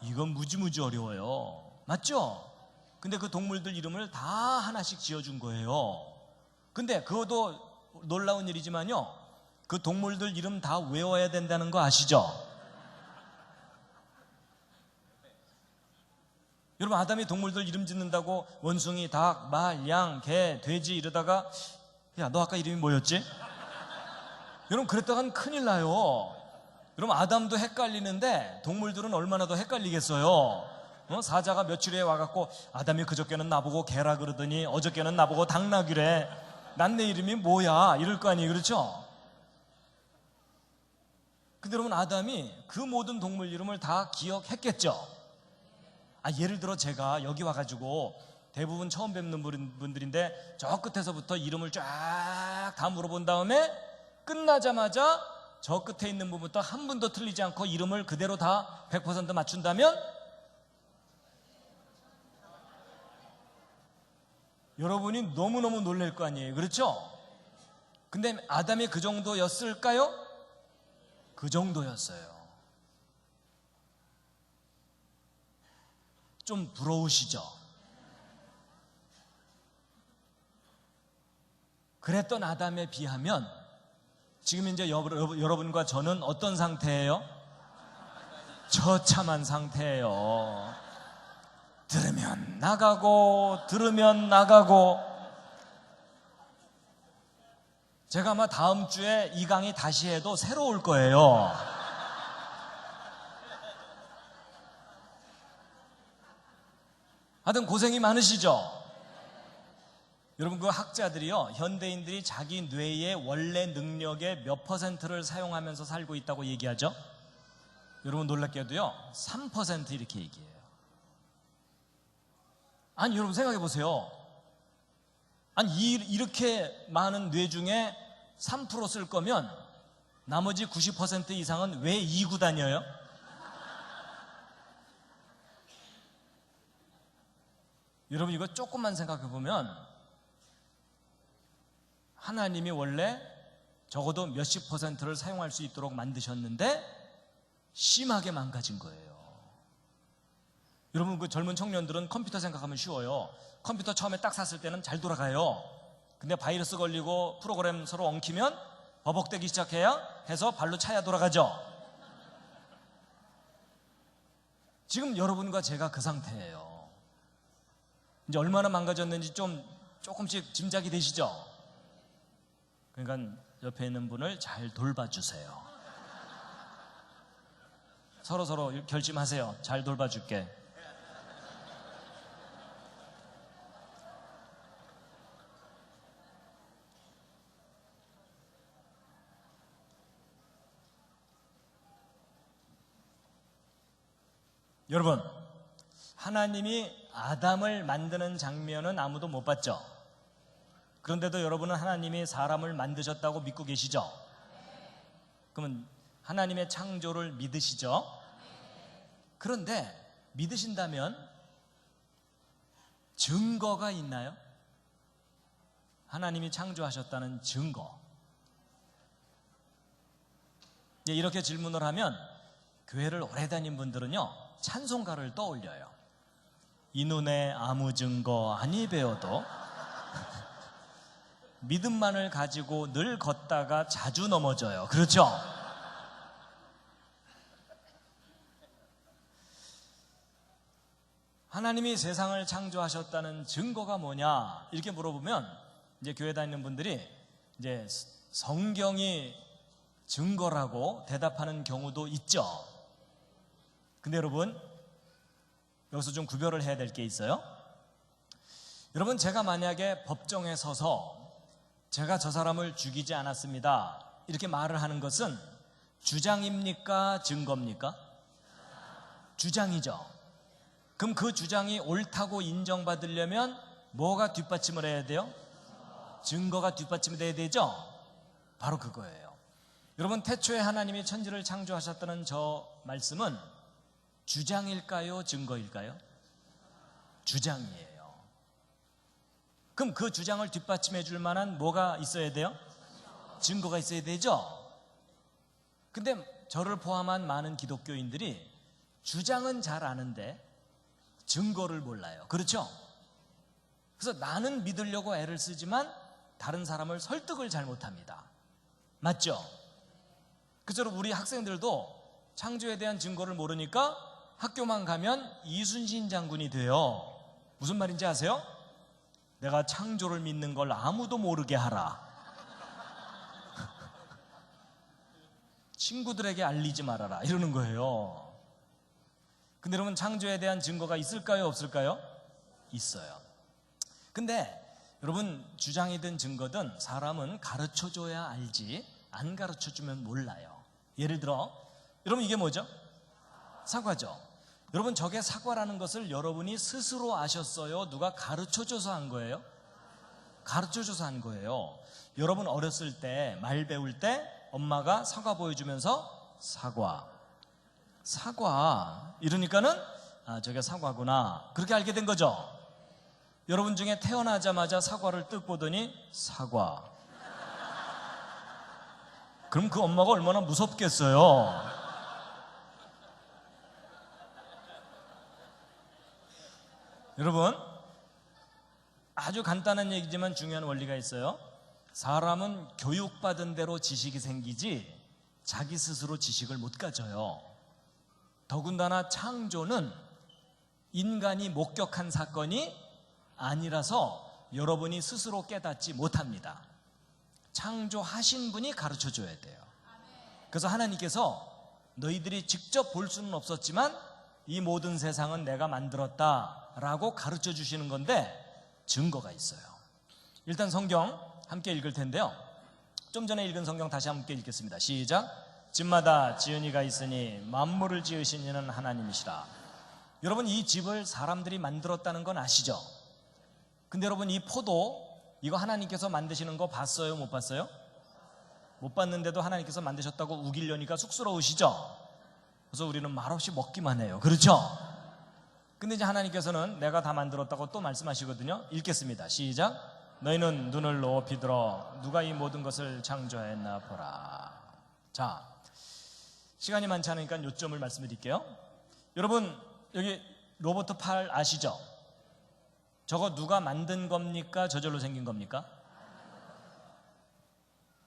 이건 무지무지 어려워요. 맞죠? 근데 그 동물들 이름을 다 하나씩 지어준 거예요. 근데 그것도 놀라운 일이지만요, 그 동물들 이름 다 외워야 된다는 거 아시죠? 여러분, 아담이 동물들 이름 짓는다고 원숭이, 닭, 말, 양, 개, 돼지 이러다가 야, 너 아까 이름이 뭐였지? 여러분, 그랬다간 큰일 나요. 여러분, 아담도 헷갈리는데 동물들은 얼마나 더 헷갈리겠어요. 사자가 며칠 후에 와갖고 아담이 그저께는 나보고 개라 그러더니 어저께는 나보고 당나귀래. 난 내 이름이 뭐야? 이럴 거 아니에요. 그렇죠? 근데 여러분, 아담이 그 모든 동물 이름을 다 기억했겠죠? 예를 들어 제가 여기 와가지고 대부분 처음 뵙는 분들인데 저 끝에서부터 이름을 쫙 다 물어본 다음에 끝나자마자 저 끝에 있는 분부터 한 분도 틀리지 않고 이름을 그대로 다 100% 맞춘다면 여러분이 너무너무 놀랄 거 아니에요. 그렇죠? 근데 아담이 그 정도였을까요? 그 정도였어요. 좀 부러우시죠? 그랬던 아담에 비하면 지금 이제 여러분과 저는 어떤 상태예요? 처참한 상태예요. 들으면 나가고 들으면 나가고. 제가 아마 다음 주에 이 강의 다시 해도 새로울 거예요. 하여튼 고생이 많으시죠? 여러분, 그 학자들이요, 현대인들이 자기 뇌의 원래 능력의 몇 %를 사용하면서 살고 있다고 얘기하죠? 여러분, 놀랍게도요 3% 이렇게 얘기해요. 아니, 여러분 생각해 보세요. 아니, 이렇게 많은 뇌 중에 3% 쓸 거면 나머지 90% 이상은 왜 이고 다녀요? 여러분, 이거 조금만 생각해 보면 하나님이 원래 적어도 몇십 %를 사용할 수 있도록 만드셨는데 심하게 망가진 거예요. 여러분, 그 젊은 청년들은 컴퓨터 생각하면 쉬워요. 컴퓨터 처음에 딱 샀을 때는 잘 돌아가요. 근데 바이러스 걸리고 프로그램 서로 엉키면 버벅대기 시작해야 해서 발로 차야 돌아가죠. 지금 여러분과 제가 그 상태예요. 이제 얼마나 망가졌는지 조금씩 짐작이 되시죠? 그러니까 옆에 있는 분을 잘 돌봐주세요. 서로 결심하세요. 잘 돌봐줄게. 여러분, 하나님이 아담을 만드는 장면은 아무도 못 봤죠? 그런데도 여러분은 하나님이 사람을 만드셨다고 믿고 계시죠? 그러면 하나님의 창조를 믿으시죠? 그런데 믿으신다면 증거가 있나요? 하나님이 창조하셨다는 증거. 이렇게 질문을 하면 교회를 오래 다닌 분들은요 찬송가를 떠올려요. 이 눈에 아무 증거 아니 배워도 믿음만을 가지고 늘 걷다가 자주 넘어져요. 그렇죠? 하나님이 세상을 창조하셨다는 증거가 뭐냐 이렇게 물어보면 이제 교회 다니는 분들이 이제 성경이 증거라고 대답하는 경우도 있죠. 근데 여러분, 여기서 좀 구별을 해야 될 게 있어요. 여러분, 제가 만약에 법정에 서서 제가 저 사람을 죽이지 않았습니다 이렇게 말을 하는 것은 주장입니까? 증거입니까? 주장이죠. 그럼 그 주장이 옳다고 인정받으려면 뭐가 뒷받침을 해야 돼요? 증거가 뒷받침이 돼야 되죠? 바로 그거예요. 여러분, 태초에 하나님이 천지를 창조하셨다는 저 말씀은 주장일까요? 증거일까요? 주장이에요. 그럼 그 주장을 뒷받침해 줄 만한 뭐가 있어야 돼요? 증거가 있어야 되죠? 근데 저를 포함한 많은 기독교인들이 주장은 잘 아는데 증거를 몰라요. 그렇죠? 그래서 나는 믿으려고 애를 쓰지만 다른 사람을 설득을 잘 못합니다. 맞죠? 그처럼 우리 학생들도 창조에 대한 증거를 모르니까 학교만 가면 이순신 장군이 돼요. 무슨 말인지 아세요? 내가 창조를 믿는 걸 아무도 모르게 하라. 친구들에게 알리지 말아라. 이러는 거예요. 근데 여러분, 창조에 대한 증거가 있을까요? 없을까요? 있어요. 근데 여러분, 주장이든 증거든 사람은 가르쳐줘야 알지 안 가르쳐주면 몰라요. 예를 들어 여러분, 이게 뭐죠? 사과죠. 여러분, 저게 사과라는 것을 여러분이 스스로 아셨어요? 누가 가르쳐줘서 한 거예요? 가르쳐줘서 한 거예요. 여러분 어렸을 때 말 배울 때 엄마가 사과 보여주면서 사과 이러니까는 저게 사과구나, 그렇게 알게 된 거죠. 여러분 중에 태어나자마자 사과를 뜯고 보더니 사과, 그럼 그 엄마가 얼마나 무섭겠어요. 여러분, 아주 간단한 얘기지만 중요한 원리가 있어요. 사람은 교육받은 대로 지식이 생기지 자기 스스로 지식을 못 가져요. 더군다나 창조는 인간이 목격한 사건이 아니라서 여러분이 스스로 깨닫지 못합니다. 창조하신 분이 가르쳐줘야 돼요. 그래서 하나님께서 너희들이 직접 볼 수는 없었지만 이 모든 세상은 내가 만들었다라고 가르쳐 주시는 건데 증거가 있어요. 일단 성경 함께 읽을 텐데요. 좀 전에 읽은 성경 다시 함께 읽겠습니다. 시작. 집마다 지은이가 있으니 만물을 지으신 이는 하나님이시라. 여러분, 이 집을 사람들이 만들었다는 건 아시죠? 근데 여러분, 이 포도 이거 하나님께서 만드시는 거 봤어요? 못 봤어요? 못 봤는데도 하나님께서 만드셨다고 우기려니까 쑥스러우시죠? 그래서 우리는 말없이 먹기만 해요. 그렇죠? 근데 이제 하나님께서는 내가 다 만들었다고 또 말씀하시거든요. 읽겠습니다. 시작. 너희는 눈을 높이 들어 누가 이 모든 것을 창조했나 보라. 자, 시간이 많지 않으니까 요점을 말씀드릴게요. 여러분, 여기 로봇 팔 아시죠? 저거 누가 만든 겁니까? 저절로 생긴 겁니까?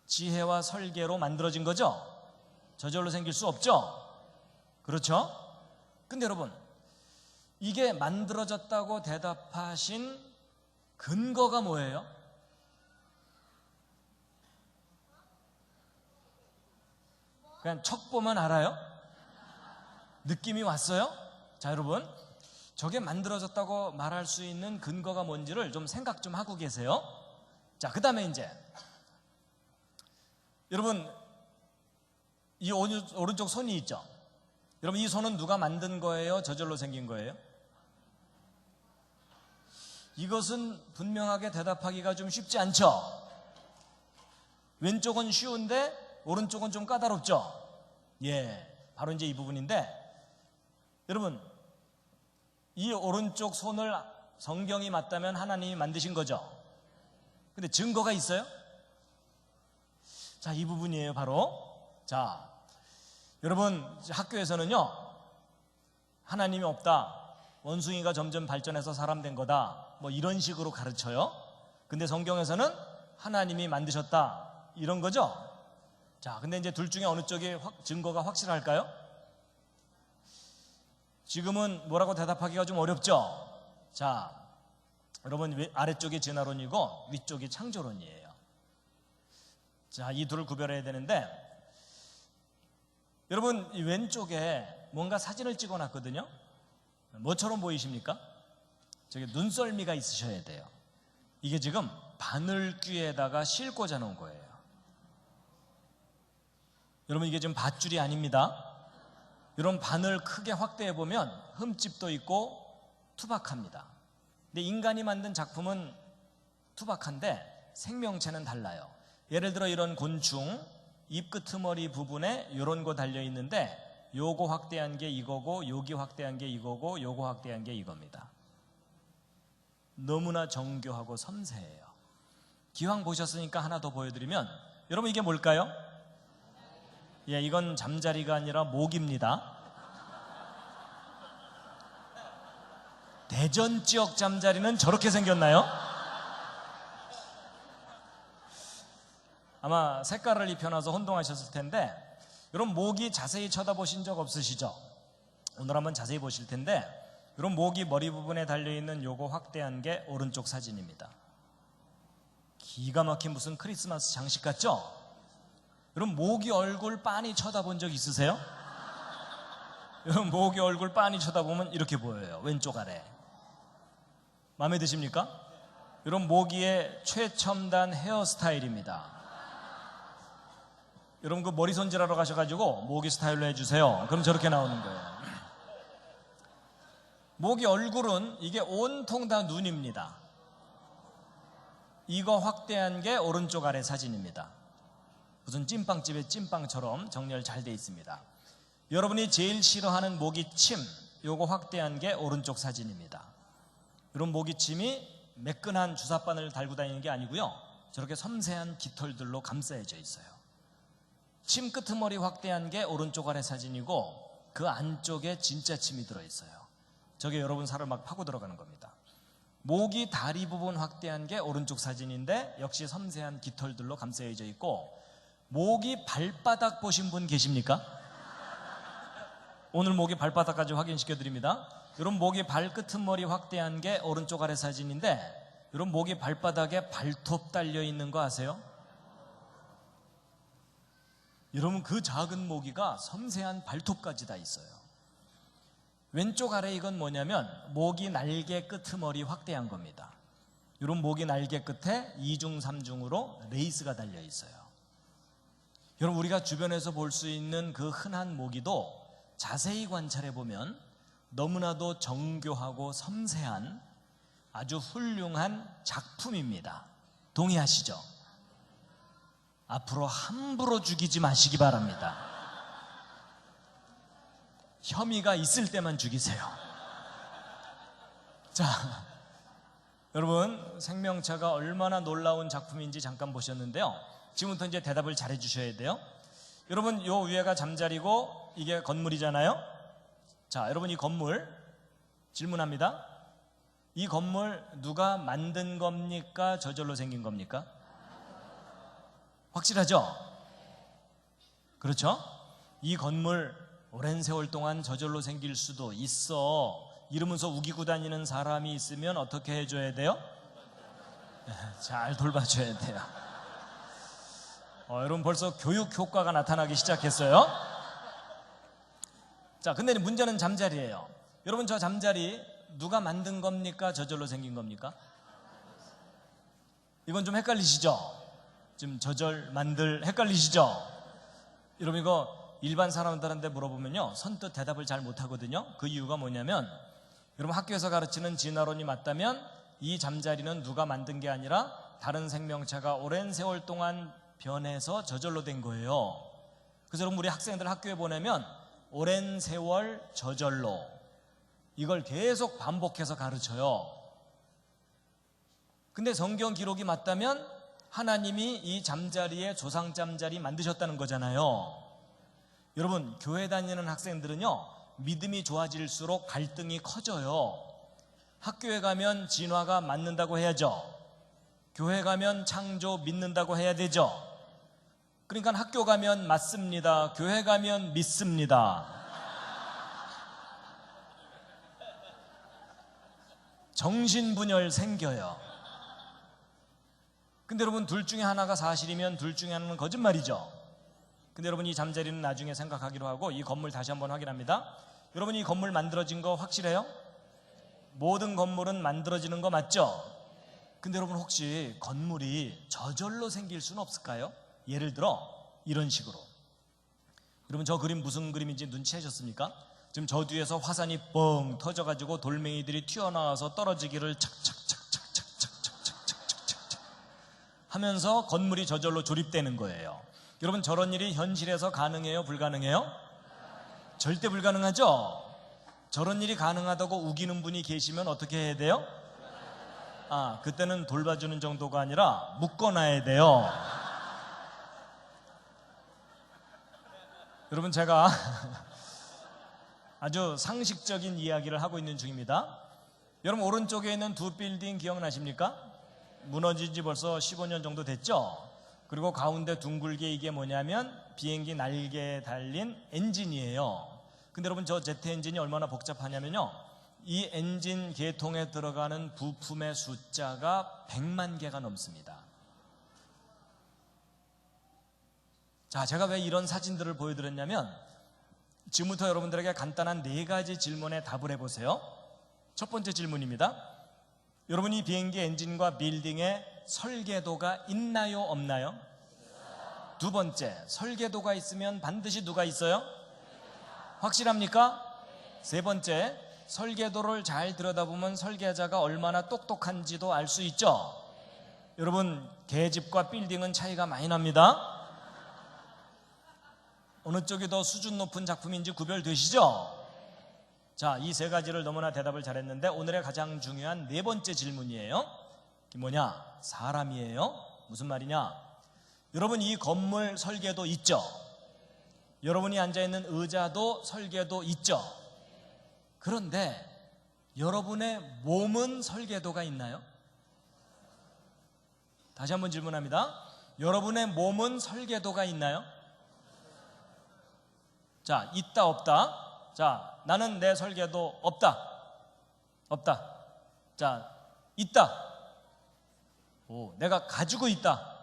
지혜와 설계로 만들어진 거죠? 저절로 생길 수 없죠? 그렇죠? 근데 여러분, 이게 만들어졌다고 대답하신 근거가 뭐예요? 그냥 척 보면 알아요? 느낌이 왔어요? 자, 여러분, 저게 만들어졌다고 말할 수 있는 근거가 뭔지를 좀 생각 좀 하고 계세요. 자, 그 다음에 이제 여러분, 이 오른쪽 손이 있죠? 여러분, 이 손은 누가 만든 거예요? 저절로 생긴 거예요? 이것은 분명하게 대답하기가 좀 쉽지 않죠? 왼쪽은 쉬운데 오른쪽은 좀 까다롭죠? 예, 바로 이제 이 부분인데, 여러분, 이 오른쪽 손을 성경이 맞다면 하나님이 만드신 거죠? 근데 증거가 있어요? 자, 이 부분이에요, 바로. 자, 여러분, 학교에서는요, 하나님이 없다, 원숭이가 점점 발전해서 사람 된 거다, 뭐 이런 식으로 가르쳐요. 근데 성경에서는 하나님이 만드셨다, 이런 거죠. 자, 근데 이제 둘 중에 어느 쪽이 증거가 확실할까요? 지금은 뭐라고 대답하기가 좀 어렵죠. 자, 여러분, 아래쪽이 진화론이고 위쪽이 창조론이에요. 자, 이 둘을 구별해야 되는데, 여러분, 이 왼쪽에 뭔가 사진을 찍어놨거든요. 뭐처럼 보이십니까? 저기 눈썰미가 있으셔야 돼요. 이게 지금 바늘귀에다가 실 꽂아놓은 거예요. 여러분, 이게 지금 밧줄이 아닙니다. 여러분, 바늘 크게 확대해 보면 흠집도 있고 투박합니다. 근데 인간이 만든 작품은 투박한데 생명체는 달라요. 예를 들어 이런 곤충 입 끄트머리 부분에 이런 거 달려 있는데 요거 확대한 게 이거고, 여기 확대한 게 이거고, 요거 확대한 게 이겁니다. 너무나 정교하고 섬세해요. 기왕 보셨으니까 하나 더 보여드리면, 여러분, 이게 뭘까요? 예, 이건 잠자리가 아니라 모기입니다. 대전 지역 잠자리는 저렇게 생겼나요? 아마 색깔을 입혀놔서 혼동하셨을 텐데, 여러분, 모기 자세히 쳐다보신 적 없으시죠? 오늘 한번 자세히 보실 텐데, 이런 모기 머리 부분에 달려있는 요거 확대한 게 오른쪽 사진입니다. 기가 막힌 무슨 크리스마스 장식 같죠? 여러분, 모기 얼굴 빤히 쳐다본 적 있으세요? 여러분, 모기 얼굴 빤히 쳐다보면 이렇게 보여요. 왼쪽 아래. 마음에 드십니까? 여러분, 모기의 최첨단 헤어스타일입니다. 여러분, 그 머리 손질하러 가셔가지고 모기 스타일로 해주세요. 그럼 저렇게 나오는 거예요. 모기 얼굴은 이게 온통 다 눈입니다. 이거 확대한 게 오른쪽 아래 사진입니다. 무슨 찐빵집의 찐빵처럼 정렬 잘 돼 있습니다. 여러분이 제일 싫어하는 모기침, 요거 확대한 게 오른쪽 사진입니다. 이런 모기침이 매끈한 주사바늘 달고 다니는 게 아니고요, 저렇게 섬세한 깃털들로 감싸여져 있어요. 침 끄트머리 확대한 게 오른쪽 아래 사진이고, 그 안쪽에 진짜 침이 들어있어요. 저게 여러분 살을 막 파고 들어가는 겁니다. 모기 다리 부분 확대한 게 오른쪽 사진인데, 역시 섬세한 깃털들로 감싸여져 있고, 모기 발바닥 보신 분 계십니까? 오늘 모기 발바닥까지 확인시켜 드립니다. 이런 모기 발끝머리 확대한 게 오른쪽 아래 사진인데, 이런 모기 발바닥에 발톱 달려 있는 거 아세요? 여러분, 그 작은 모기가 섬세한 발톱까지 다 있어요. 왼쪽 아래 이건 뭐냐면 모기 날개 끄트머리 확대한 겁니다. 이런 모기 날개 끝에 2중 3중으로 레이스가 달려 있어요. 여러분, 우리가 주변에서 볼 수 있는 그 흔한 모기도 자세히 관찰해 보면 너무나도 정교하고 섬세한 아주 훌륭한 작품입니다. 동의하시죠? 앞으로 함부로 죽이지 마시기 바랍니다. 혐의가 있을 때만 죽이세요. 자, 여러분, 생명차가 얼마나 놀라운 작품인지 잠깐 보셨는데요. 지금부터 이제 대답을 잘 해주셔야 돼요. 여러분, 요 위에가 잠자리고 이게 건물이잖아요. 자, 여러분, 이 건물 질문합니다. 이 건물 누가 만든 겁니까? 저절로 생긴 겁니까? 확실하죠? 그렇죠? 이 건물 오랜 세월 동안 저절로 생길 수도 있어 이러면서 우기고 다니는 사람이 있으면 어떻게 해줘야 돼요? 잘 돌봐줘야 돼요. 여러분, 벌써 교육 효과가 나타나기 시작했어요. 자, 근데 문제는 잠자리예요. 여러분, 저 잠자리 누가 만든 겁니까? 저절로 생긴 겁니까? 이건 좀 헷갈리시죠? 지금 저절 만들 헷갈리시죠? 여러분, 이거 일반 사람들한테 물어보면요, 선뜻 대답을 잘 못하거든요. 그 이유가 뭐냐면, 여러분, 학교에서 가르치는 진화론이 맞다면 이 잠자리는 누가 만든 게 아니라 다른 생명체가 오랜 세월 동안 변해서 저절로 된 거예요. 그래서 여러분, 우리 학생들 학교에 보내면 오랜 세월 저절로, 이걸 계속 반복해서 가르쳐요. 근데 성경 기록이 맞다면 하나님이 이 잠자리에 조상 잠자리 만드셨다는 거잖아요. 여러분, 교회 다니는 학생들은요, 믿음이 좋아질수록 갈등이 커져요. 학교에 가면 진화가 맞는다고 해야죠. 교회 가면 창조 믿는다고 해야 되죠. 그러니까 학교 가면 맞습니다. 교회 가면 믿습니다. 정신분열 생겨요. 근데 여러분, 둘 중에 하나가 사실이면 둘 중에 하나는 거짓말이죠. 근데 여러분, 이 잠자리는 나중에 생각하기로 하고, 이 건물 다시 한번 확인합니다. 여러분, 이 건물 만들어진 거 확실해요? 모든 건물은 만들어지는 거 맞죠? 근데 여러분, 혹시 건물이 저절로 생길 수는 없을까요? 예를 들어 이런 식으로. 여러분, 저 그림 무슨 그림인지 눈치채셨습니까? 지금 저 뒤에서 화산이 뻥 터져가지고 돌멩이들이 튀어나와서 떨어지기를 착착착착착착착착착착 하면서 건물이 저절로 조립되는 거예요. 여러분, 저런 일이 현실에서 가능해요? 불가능해요? 절대 불가능하죠? 저런 일이 가능하다고 우기는 분이 계시면 어떻게 해야 돼요? 그때는 돌봐주는 정도가 아니라 묶어놔야 돼요. 여러분, 제가 아주 상식적인 이야기를 하고 있는 중입니다. 여러분, 오른쪽에 있는 두 빌딩 기억나십니까? 무너진 지 벌써 15년 정도 됐죠? 그리고 가운데 둥글게 이게 뭐냐면 비행기 날개에 달린 엔진이에요. 근데 여러분 저 제트 엔진이 얼마나 복잡하냐면요, 이 엔진 계통에 들어가는 부품의 숫자가 100만 개가 넘습니다. 자, 제가 왜 이런 사진들을 보여드렸냐면, 지금부터 여러분들에게 간단한 4가지 질문에 답을 해보세요. 첫 번째 질문입니다. 여러분이 비행기 엔진과 빌딩에 설계도가 있나요, 없나요? 두 번째, 설계도가 있으면 반드시 누가 있어요? 확실합니까? 세 번째, 설계도를 잘 들여다보면 설계자가 얼마나 똑똑한지도 알 수 있죠. 여러분, 계집과 빌딩은 차이가 많이 납니다. 어느 쪽이 더 수준 높은 작품인지 구별되시죠? 자, 이 3가지를 너무나 대답을 잘했는데, 오늘의 가장 중요한 4번째 질문이에요. 이게 뭐냐? 사람이에요. 무슨 말이냐? 여러분, 이 건물 설계도 있죠? 여러분이 앉아있는 의자도 설계도 있죠? 그런데 여러분의 몸은 설계도가 있나요? 다시 한번 질문합니다. 여러분의 몸은 설계도가 있나요? 자, 있다 없다. 자, 나는 내 설계도 없다. 없다. 자, 있다. 오, 내가 가지고 있다.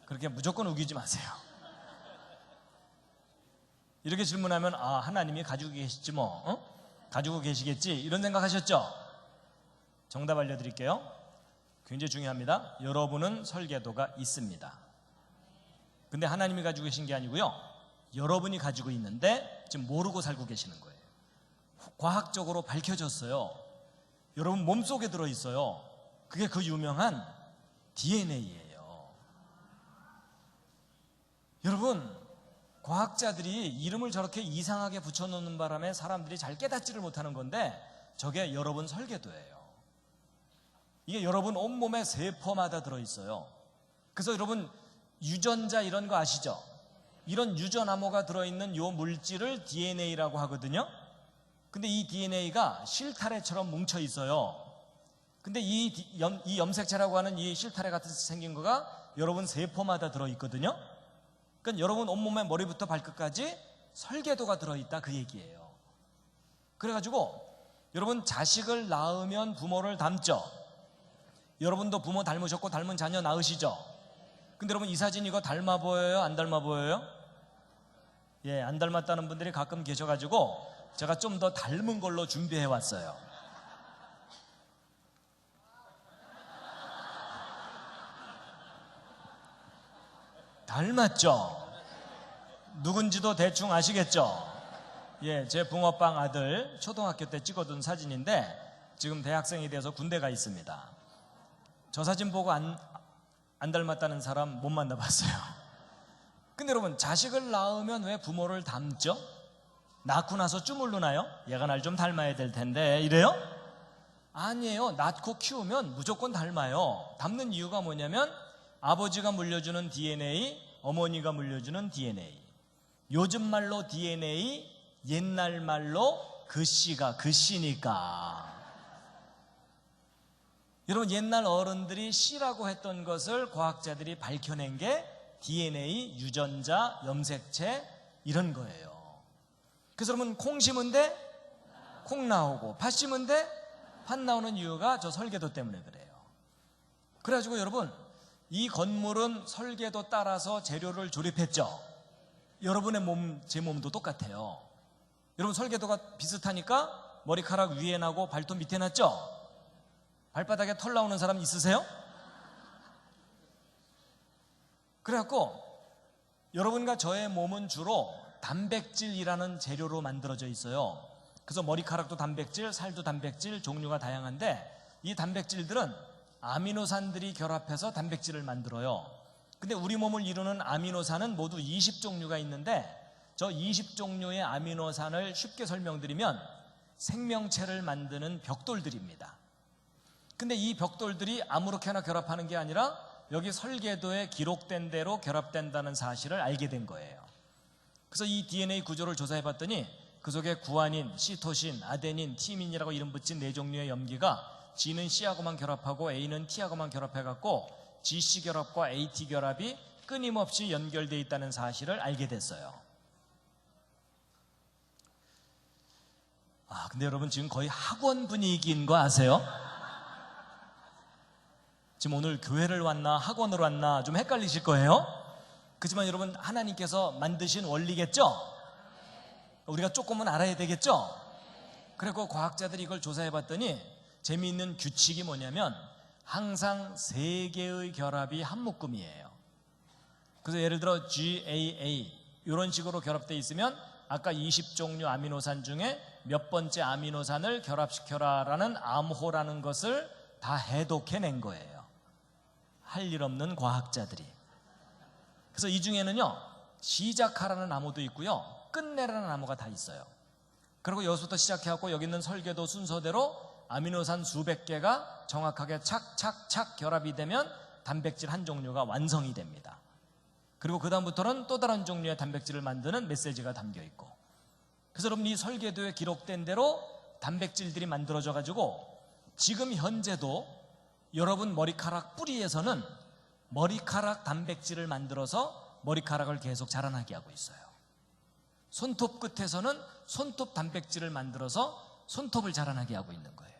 그렇게 무조건 우기지 마세요. 이렇게 질문하면, 아, 하나님이 가지고 계시지 뭐, 가지고 계시겠지, 이런 생각하셨죠? 정답 알려드릴게요. 굉장히 중요합니다. 여러분은 설계도가 있습니다. 근데 하나님이 가지고 계신 게 아니고요, 여러분이 가지고 있는데 지금 모르고 살고 계시는 거예요. 과학적으로 밝혀졌어요. 여러분 몸속에 들어있어요. 그게 그 유명한 DNA예요. 여러분, 과학자들이 이름을 저렇게 이상하게 붙여놓는 바람에 사람들이 잘 깨닫지를 못하는 건데, 저게 여러분 설계도예요. 이게 여러분 온몸에 세포마다 들어있어요. 그래서 여러분 유전자 이런 거 아시죠? 이런 유전암호가 들어있는 요 물질을 DNA라고 하거든요. 근데 이 DNA가 실타래처럼 뭉쳐 있어요. 근데 이 염색체라고 하는 이 실타래 같이 생긴 거가 여러분 세포마다 들어있거든요. 그러니까 여러분 온몸에 머리부터 발끝까지 설계도가 들어있다, 그 얘기예요. 그래가지고 여러분 자식을 낳으면 부모를 닮죠. 여러분도 부모 닮으셨고 닮은 자녀 낳으시죠. 근데 여러분 이 사진 이거 닮아 보여요, 안 닮아 보여요? 예, 안 닮았다는 분들이 가끔 계셔가지고 제가 좀 더 닮은 걸로 준비해 왔어요. 닮았죠? 누군지도 대충 아시겠죠? 예, 제 붕어빵 아들 초등학교 때 찍어둔 사진인데 지금 대학생이 돼서 군대 가 있습니다. 저 사진 보고 안 닮았다는 사람 못 만나봤어요. 근데 여러분, 자식을 낳으면 왜 부모를 닮죠? 낳고 나서 주물르나요? 얘가 날 좀 닮아야 될 텐데, 이래요? 아니에요. 낳고 키우면 무조건 닮아요. 닮는 이유가 뭐냐면 아버지가 물려주는 DNA, 어머니가 물려주는 DNA. 요즘 말로 DNA, 옛날 말로 글씨가 글씨니까. 여러분, 옛날 어른들이 씨라고 했던 것을 과학자들이 밝혀낸 게 DNA, 유전자, 염색체 이런 거예요. 그래서 여러분 콩 심은 데 콩 나오고 팥 심은 데 팥 나오는 이유가 저 설계도 때문에 그래요. 그래가지고 여러분, 이 건물은 설계도 따라서 재료를 조립했죠. 여러분의 몸, 제 몸도 똑같아요. 여러분 설계도가 비슷하니까 머리카락 위에 나고 발톱 밑에 났죠? 발바닥에 털 나오는 사람 있으세요? 그래갖고 여러분과 저의 몸은 주로 단백질이라는 재료로 만들어져 있어요. 그래서 머리카락도 단백질, 살도 단백질, 종류가 다양한데 이 단백질들은 아미노산들이 결합해서 단백질을 만들어요. 근데 우리 몸을 이루는 아미노산은 모두 20종류가 있는데 저 20종류의 아미노산을 쉽게 설명드리면 생명체를 만드는 벽돌들입니다. 근데 이 벽돌들이 아무렇게나 결합하는 게 아니라 여기 설계도에 기록된 대로 결합된다는 사실을 알게 된 거예요. 그래서 이 DNA 구조를 조사해 봤더니 그 속에 구아닌, 시토신, 아데닌, 티민이라고 이름 붙인 4종류의 염기가 G는 C하고만 결합하고 A는 T하고만 결합해갖고 GC 결합과 AT 결합이 끊임없이 연결되어 있다는 사실을 알게 됐어요. 근데 여러분 지금 거의 학원 분위기인 거 아세요? 지금 오늘 교회를 왔나 학원으로 왔나 좀 헷갈리실 거예요. 그렇지만 여러분 하나님께서 만드신 원리겠죠? 우리가 조금은 알아야 되겠죠? 그리고 과학자들이 이걸 조사해 봤더니 재미있는 규칙이 뭐냐면 항상 세 개의 결합이 한 묶음이에요. 그래서 예를 들어 GAA 이런 식으로 결합되어 있으면 아까 20종류 아미노산 중에 몇 번째 아미노산을 결합시켜라라는 암호라는 것을 다 해독해낸 거예요. 할 일 없는 과학자들이. 그래서 이 중에는요 시작하라는 암호도 있고요 끝내라는 암호가 다 있어요. 그리고 여기서부터 시작해갖고 여기 있는 설계도 순서대로 아미노산 수백 개가 정확하게 착착착 결합이 되면 단백질 한 종류가 완성이 됩니다. 그리고 그 다음부터는 또 다른 종류의 단백질을 만드는 메시지가 담겨 있고, 그래서 여러분 이 설계도에 기록된 대로 단백질들이 만들어져 가지고 지금 현재도 여러분 머리카락 뿌리에서는 머리카락 단백질을 만들어서 머리카락을 계속 자라나게 하고 있어요. 손톱 끝에서는 손톱 단백질을 만들어서 손톱을 자라나게 하고 있는 거예요.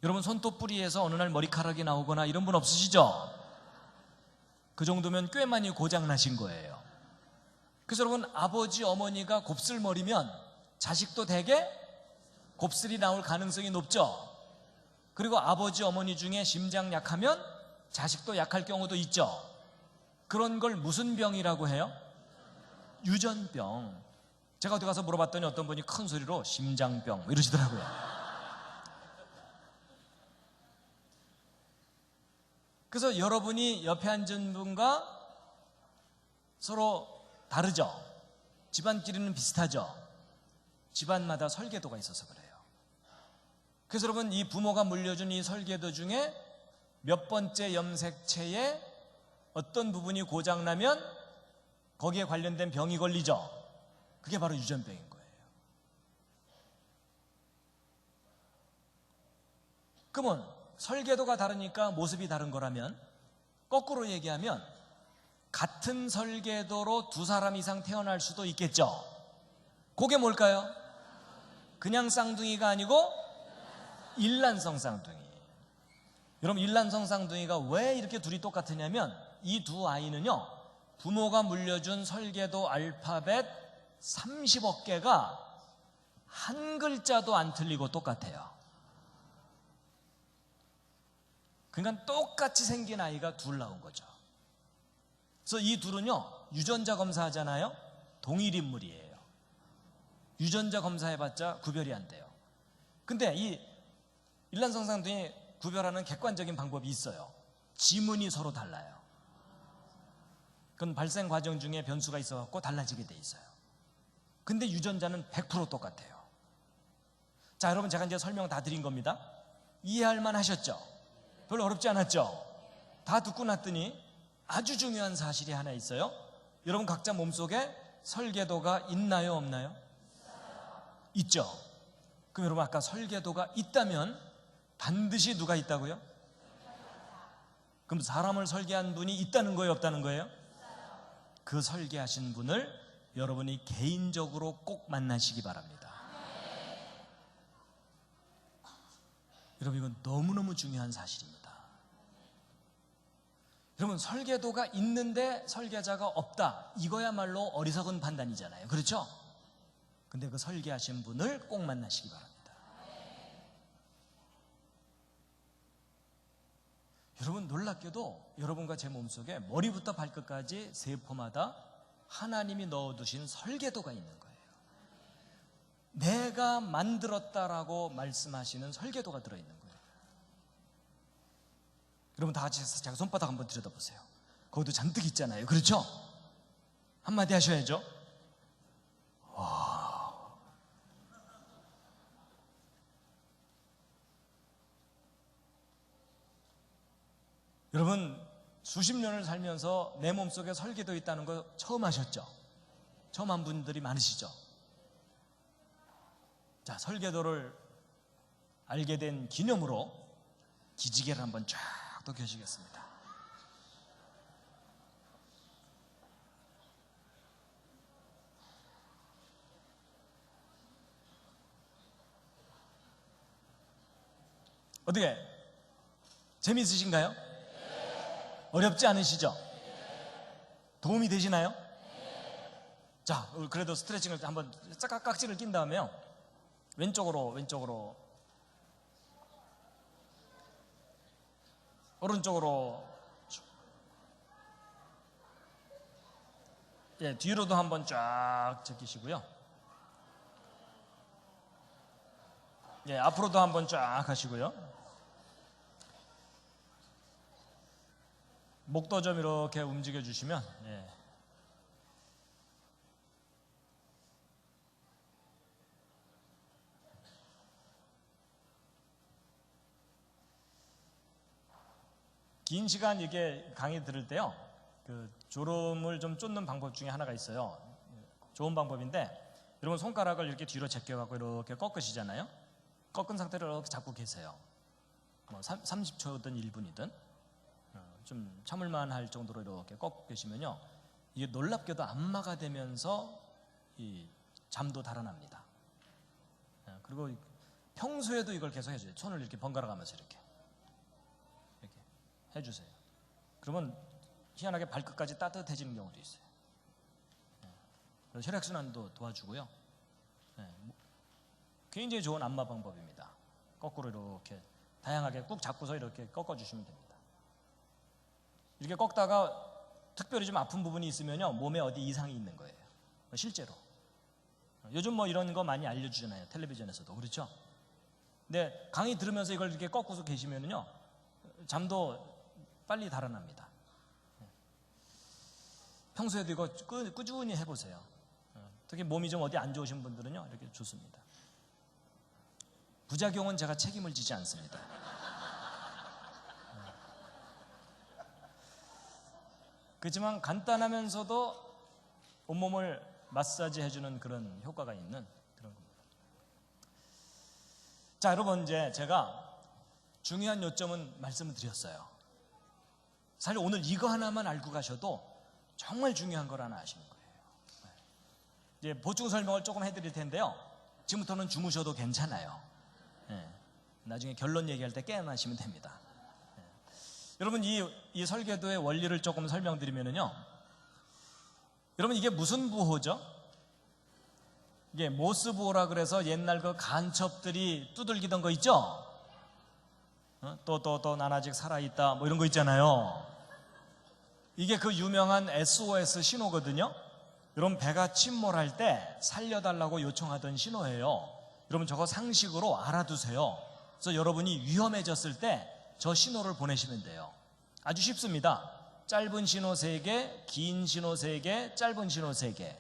여러분 손톱 뿌리에서 어느 날 머리카락이 나오거나 이런 분 없으시죠? 그 정도면 꽤 많이 고장나신 거예요. 그래서 여러분 아버지 어머니가 곱슬머리면 자식도 대개 곱슬이 나올 가능성이 높죠. 그리고 아버지 어머니 중에 심장 약하면 자식도 약할 경우도 있죠. 그런 걸 무슨 병이라고 해요? 유전병. 제가 어디 가서 물어봤더니 어떤 분이 큰 소리로 심장병 이러시더라고요. 그래서 여러분이 옆에 앉은 분과 서로 다르죠. 집안끼리는 비슷하죠. 집안마다 설계도가 있어서 그래요. 그래서 여러분 이 부모가 물려준 이 설계도 중에 몇 번째 염색체에 어떤 부분이 고장나면 거기에 관련된 병이 걸리죠. 그게 바로 유전병인 거예요. 그러면 설계도가 다르니까 모습이 다른 거라면 거꾸로 얘기하면 같은 설계도로 두 사람 이상 태어날 수도 있겠죠. 그게 뭘까요? 그냥 쌍둥이가 아니고 일란성 쌍둥이. 여러분 일란성 쌍둥이가 왜 이렇게 둘이 똑같으냐면 이 두 아이는요 부모가 물려준 설계도 알파벳 30억 개가 한 글자도 안 틀리고 똑같아요. 그러니까 똑같이 생긴 아이가 둘 나온 거죠. 그래서 이 둘은요 유전자 검사하잖아요. 동일 인물이에요. 유전자 검사해봤자 구별이 안 돼요. 근데 이 일란성 쌍둥이 구별하는 객관적인 방법이 있어요. 지문이 서로 달라요. 그건 발생 과정 중에 변수가 있어갖고 달라지게 돼 있어요. 근데 유전자는 100% 똑같아요. 자, 여러분 제가 이제 설명 다 드린 겁니다. 이해할 만 하셨죠? 별로 어렵지 않았죠? 다 듣고 났더니 아주 중요한 사실이 하나 있어요. 여러분 각자 몸속에 설계도가 있나요, 없나요? 있죠? 그럼 여러분 아까 설계도가 있다면 반드시 누가 있다고요? 그럼 사람을 설계한 분이 있다는 거예요, 없다는 거예요? 그 설계하신 분을 여러분이 개인적으로 꼭 만나시기 바랍니다. 여러분 이건 너무너무 중요한 사실입니다. 여러분 설계도가 있는데 설계자가 없다, 이거야말로 어리석은 판단이잖아요. 그렇죠? 근데 그 설계하신 분을 꼭 만나시기 바랍니다. 여러분 놀랍게도 여러분과 제 몸속에 머리부터 발끝까지 세포마다 하나님이 넣어두신 설계도가 있는 거예요. 내가 만들었다라고 말씀하시는 설계도가 들어있는 거예요. 여러분 다 같이 제가 손바닥 한번 들여다보세요. 거기도 잔뜩 있잖아요. 그렇죠? 한마디 하셔야죠. 와. 여러분 수십 년을 살면서 내 몸속에 설계도 있다는 거 처음 하셨죠? 처음 한 분들이 많으시죠? 자, 설계도를 알게 된 기념으로 기지개를 한번 쫙 또 켜시겠습니다. 어떻게 재미있으신가요? 어렵지 않으시죠? 도움이 되시나요? 자, 그래도 스트레칭을 한번 깍지를 낀 다음에요, 왼쪽으로 오른쪽으로, 예, 뒤로도 한번 쫙 제끼시고요. 예, 앞으로도 한번 쫙 하시고요. 목도 좀 이렇게 움직여 주시면, 예. 긴 시간 이게 강의 들을 때요, 그 졸음을 좀 쫓는 방법 중에 하나가 있어요. 좋은 방법인데, 여러분 손가락을 이렇게 뒤로 제껴갖고 이렇게 꺾으시잖아요. 꺾은 상태로 이렇게 잡고 계세요. 뭐 30초든 1분이든 좀 참을만 할 정도로 이렇게 꺾고 계시면요, 이게 놀랍게도 안마가 되면서 이 잠도 달아납니다. 그리고 평소에도 이걸 계속 해줘요. 손을 이렇게 번갈아 가면서 이렇게 해주세요. 그러면 희한하게 발끝까지 따뜻해지는 경우도 있어요. 혈액순환도 도와주고요. 굉장히 좋은 안마 방법입니다. 거꾸로 이렇게 다양하게 꾹 잡고서 이렇게 꺾어주시면 됩니다. 이렇게 꺾다가 특별히 좀 아픈 부분이 있으면요, 몸에 어디 이상이 있는 거예요. 실제로. 요즘 뭐 이런 거 많이 알려주잖아요. 텔레비전에서도. 그렇죠? 근데 강의 들으면서 이걸 이렇게 꺾고서 계시면요, 잠도 빨리 달아납니다. 평소에도 이거 꾸준히 해보세요. 특히 몸이 좀 어디 안 좋으신 분들은요, 이렇게 좋습니다. 부작용은 제가 책임을 지지 않습니다. 그렇지만 간단하면서도 온몸을 마사지 해주는 그런 효과가 있는 그런 겁니다. 자, 여러분, 이제 제가 중요한 요점은 말씀을 드렸어요. 사실 오늘 이거 하나만 알고 가셔도 정말 중요한 걸 하나 아시는 거예요. 이제 보충 설명을 조금 해드릴 텐데요, 지금부터는 주무셔도 괜찮아요. 나중에 결론 얘기할 때 깨어나시면 됩니다. 여러분, 이 설계도의 원리를 조금 설명드리면요, 여러분, 이게 무슨 부호죠? 이게 모스 부호라 그래서 옛날 그 간첩들이 두들기던 거 있죠? 또 난 아직 살아있다 뭐 이런 거 있잖아요. 이게 그 유명한 SOS 신호거든요. 여러분, 배가 침몰할 때 살려달라고 요청하던 신호예요. 여러분, 저거 상식으로 알아두세요. 그래서 여러분이 위험해졌을 때 저 신호를 보내시면 돼요. 아주 쉽습니다. 짧은 신호 3개, 긴 신호 3개, 짧은 신호 3개.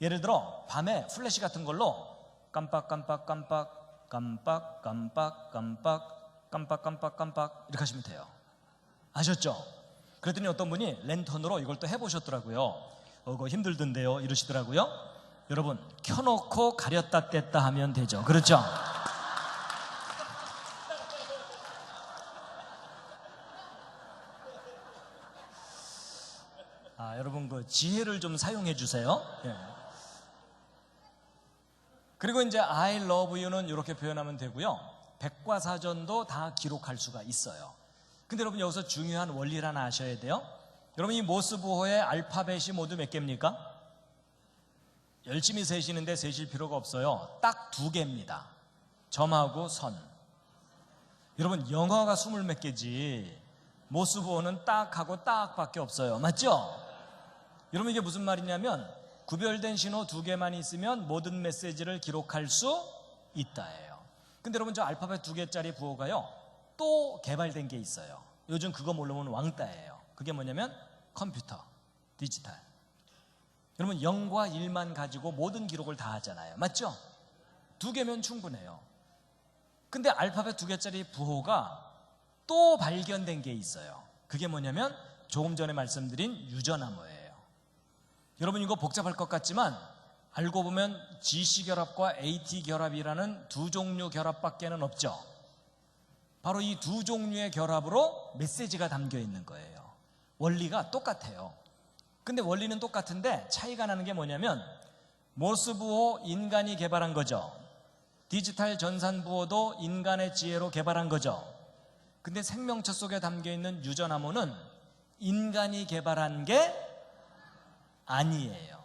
예를 들어 밤에 플래시 같은 걸로 깜빡깜빡깜빡, 깜빡깜빡깜빡, 깜빡깜빡깜빡 이렇게 하시면 돼요. 아셨죠? 그랬더니 어떤 분이 랜턴으로 이걸 또 해보셨더라고요. 그거 힘들던데요 이러시더라고요. 여러분, 켜놓고 가렸다 뗐다 하면 되죠. 그렇죠? 여러분, 그 지혜를 좀 사용해 주세요. 예. 그리고 이제 I love you는 이렇게 표현하면 되고요, 백과사전도 다 기록할 수가 있어요. 근데 여러분, 여기서 중요한 원리를 하나 아셔야 돼요. 여러분, 이 모스 부호의 알파벳이 모두 몇 개입니까? 열심히 세시는데 세실 필요가 없어요. 딱 2개입니다. 점하고 선. 여러분, 영어가 20 몇 개지 모스 부호는 딱하고 딱밖에 없어요. 맞죠? 여러분, 이게 무슨 말이냐면 구별된 신호 2개만 있으면 모든 메시지를 기록할 수 있다예요. 근데 여러분, 저 알파벳 2개짜리 부호가요, 또 개발된 게 있어요. 요즘 그거 모르면 왕따예요. 그게 뭐냐면 컴퓨터, 디지털. 여러분, 0과 1만 가지고 모든 기록을 다 하잖아요. 맞죠? 2개면 충분해요. 근데 알파벳 2개짜리 부호가 또 발견된 게 있어요. 그게 뭐냐면 조금 전에 말씀드린 유전암호예요. 여러분, 이거 복잡할 것 같지만 알고 보면 GC 결합과 AT 결합이라는 2종류 결합밖에는 없죠. 바로 이 2종류의 결합으로 메시지가 담겨 있는 거예요. 원리가 똑같아요. 근데 원리는 똑같은데 차이가 나는 게 뭐냐면 모스 부호 인간이 개발한 거죠. 디지털 전산부호도 인간의 지혜로 개발한 거죠. 근데 생명체 속에 담겨있는 유전암호는 인간이 개발한 게 아니에요.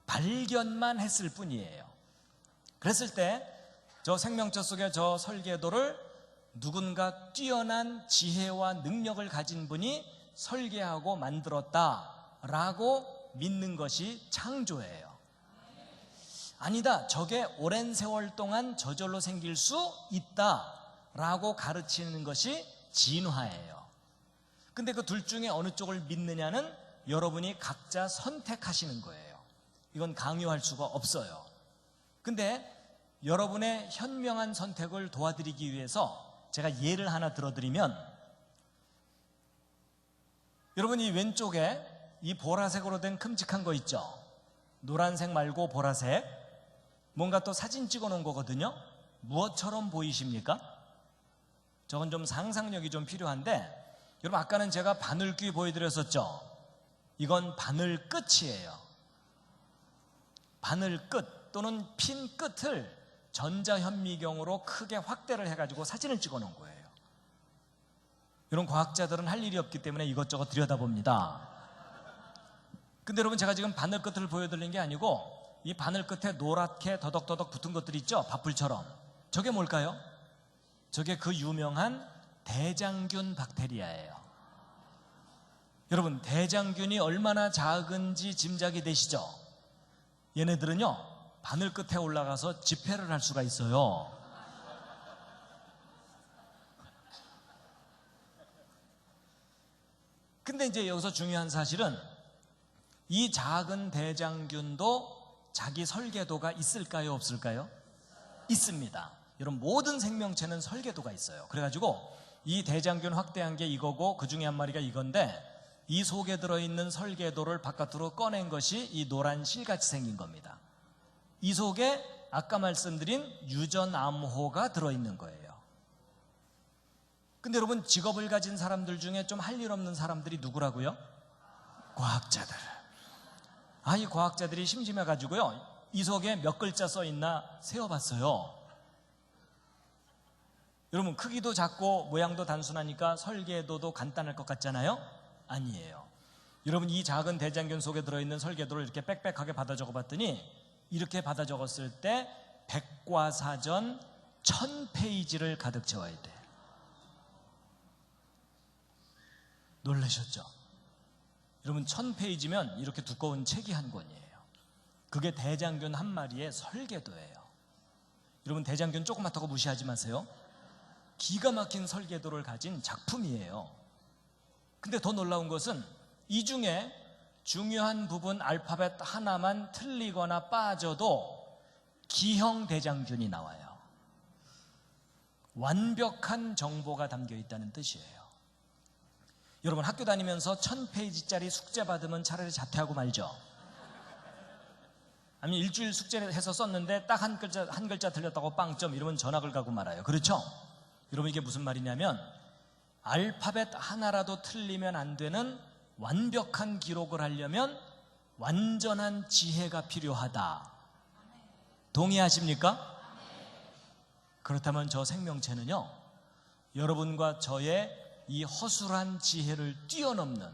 발견만 했을 뿐이에요. 그랬을 때 저 생명체 속의 저 설계도를 누군가 뛰어난 지혜와 능력을 가진 분이 설계하고 만들었다라고 믿는 것이 창조예요. 아니다, 저게 오랜 세월 동안 저절로 생길 수 있다라고 가르치는 것이 진화예요. 근데 그 둘 중에 어느 쪽을 믿느냐는 여러분이 각자 선택하시는 거예요. 이건 강요할 수가 없어요. 근데 여러분의 현명한 선택을 도와드리기 위해서 제가 예를 하나 들어드리면, 여러분 이 왼쪽에 이 보라색으로 된 큼직한 거 있죠? 노란색 말고 보라색, 뭔가 또 사진 찍어 놓은 거거든요. 무엇처럼 보이십니까? 저건 좀 상상력이 좀 필요한데, 여러분 아까는 제가 바늘귀 보여드렸었죠? 이건 바늘 끝이에요. 바늘 끝 또는 핀 끝을 전자현미경으로 크게 확대를 해가지고 사진을 찍어 놓은 거예요. 이런 과학자들은 할 일이 없기 때문에 이것저것 들여다봅니다. 근데 여러분 제가 지금 바늘 끝을 보여드린 게 아니고 이 바늘 끝에 노랗게 더덕더덕 붙은 것들 있죠? 밥풀처럼. 저게 뭘까요? 저게 그 유명한 대장균 박테리아예요. 여러분 대장균이 얼마나 작은지 짐작이 되시죠? 얘네들은요 바늘 끝에 올라가서 집회를 할 수가 있어요. 근데 이제 여기서 중요한 사실은 이 작은 대장균도 자기 설계도가 있을까요, 없을까요? 있습니다. 여러분 모든 생명체는 설계도가 있어요. 그래가지고 이 대장균 확대한 게 이거고 그 중에 한 마리가 이건데, 이 속에 들어있는 설계도를 바깥으로 꺼낸 것이 이 노란 실같이 생긴 겁니다. 이 속에 아까 말씀드린 유전암호가 들어있는 거예요. 근데 여러분 직업을 가진 사람들 중에 좀 할 일 없는 사람들이 누구라고요? 과학자들. 이 과학자들이 심심해가지고요 이 속에 몇 글자 써있나 세어봤어요. 여러분 크기도 작고 모양도 단순하니까 설계도도 간단할 것 같잖아요? 아니에요. 여러분 이 작은 대장균 속에 들어있는 설계도를 이렇게 빽빽하게 받아 적어봤더니 이렇게 받아 적었을 때 백과사전 1000페이지를 가득 채워야 돼. 놀라셨죠? 여러분 1000페이지면 이렇게 두꺼운 책이 한 권이에요. 그게 대장균 한 마리의 설계도예요. 여러분 대장균 조그맣다고 무시하지 마세요. 기가 막힌 설계도를 가진 작품이에요. 근데 더 놀라운 것은 이 중에 중요한 부분 알파벳 하나만 틀리거나 빠져도 기형 대장균이 나와요. 완벽한 정보가 담겨 있다는 뜻이에요. 여러분 학교 다니면서 1000페이지짜리 숙제 받으면 차라리 자퇴하고 말죠. 아니 일주일 숙제를 해서 썼는데 딱 한 글자 틀렸다고 빵점 이러면 전학을 가고 말아요. 그렇죠? 여러분 이게 무슨 말이냐면 알파벳 하나라도 틀리면 안 되는 완벽한 기록을 하려면 완전한 지혜가 필요하다. 동의하십니까? 그렇다면 저 생명체는요 여러분과 저의 이 허술한 지혜를 뛰어넘는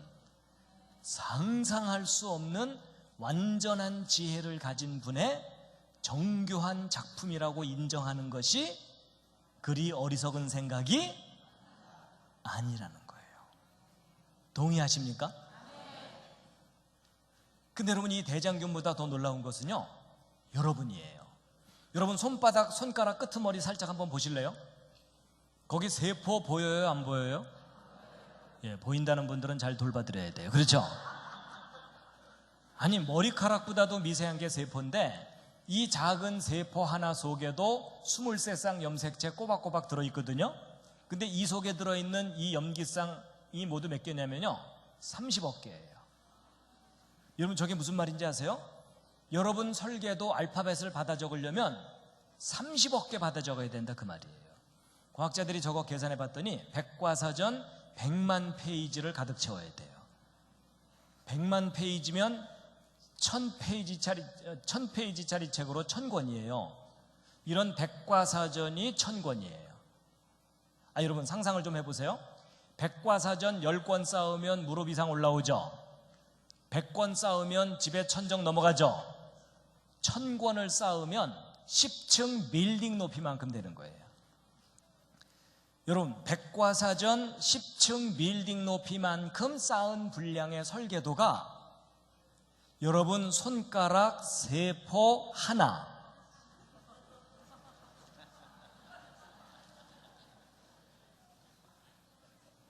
상상할 수 없는 완전한 지혜를 가진 분의 정교한 작품이라고 인정하는 것이 그리 어리석은 생각이 아니라는 거예요. 동의하십니까? 근데 여러분 이 대장균보다 더 놀라운 것은요 여러분이에요. 여러분 손가락 끄트머리 살짝 한번 보실래요? 거기 세포 보여요, 안 보여요? 예, 보인다는 분들은 잘 돌봐드려야 돼요. 그렇죠? 아니 머리카락보다도 미세한 게 세포인데 이 작은 세포 하나 속에도 23쌍 염색체 꼬박꼬박 들어있거든요. 근데 이 속에 들어있는 이 염기쌍이 모두 몇 개냐면요 30억 개예요. 여러분 저게 무슨 말인지 아세요? 여러분 설계도 알파벳을 받아 적으려면 30억 개 받아 적어야 된다 그 말이에요. 과학자들이 저거 계산해 봤더니 백과사전 100만 페이지를 가득 채워야 돼요. 100만 페이지면 1000페이지짜리 책으로 1000권이에요. 이런 백과사전이 1000권이에요. 여러분 상상을 좀 해보세요. 백과사전 10권 쌓으면 무릎 이상 올라오죠. 100권 쌓으면 집에 천정 넘어가죠. 1000권을 쌓으면 10층 빌딩 높이만큼 되는 거예요. 여러분 백과사전 10층 빌딩 높이만큼 쌓은 분량의 설계도가 여러분 손가락 세포 하나,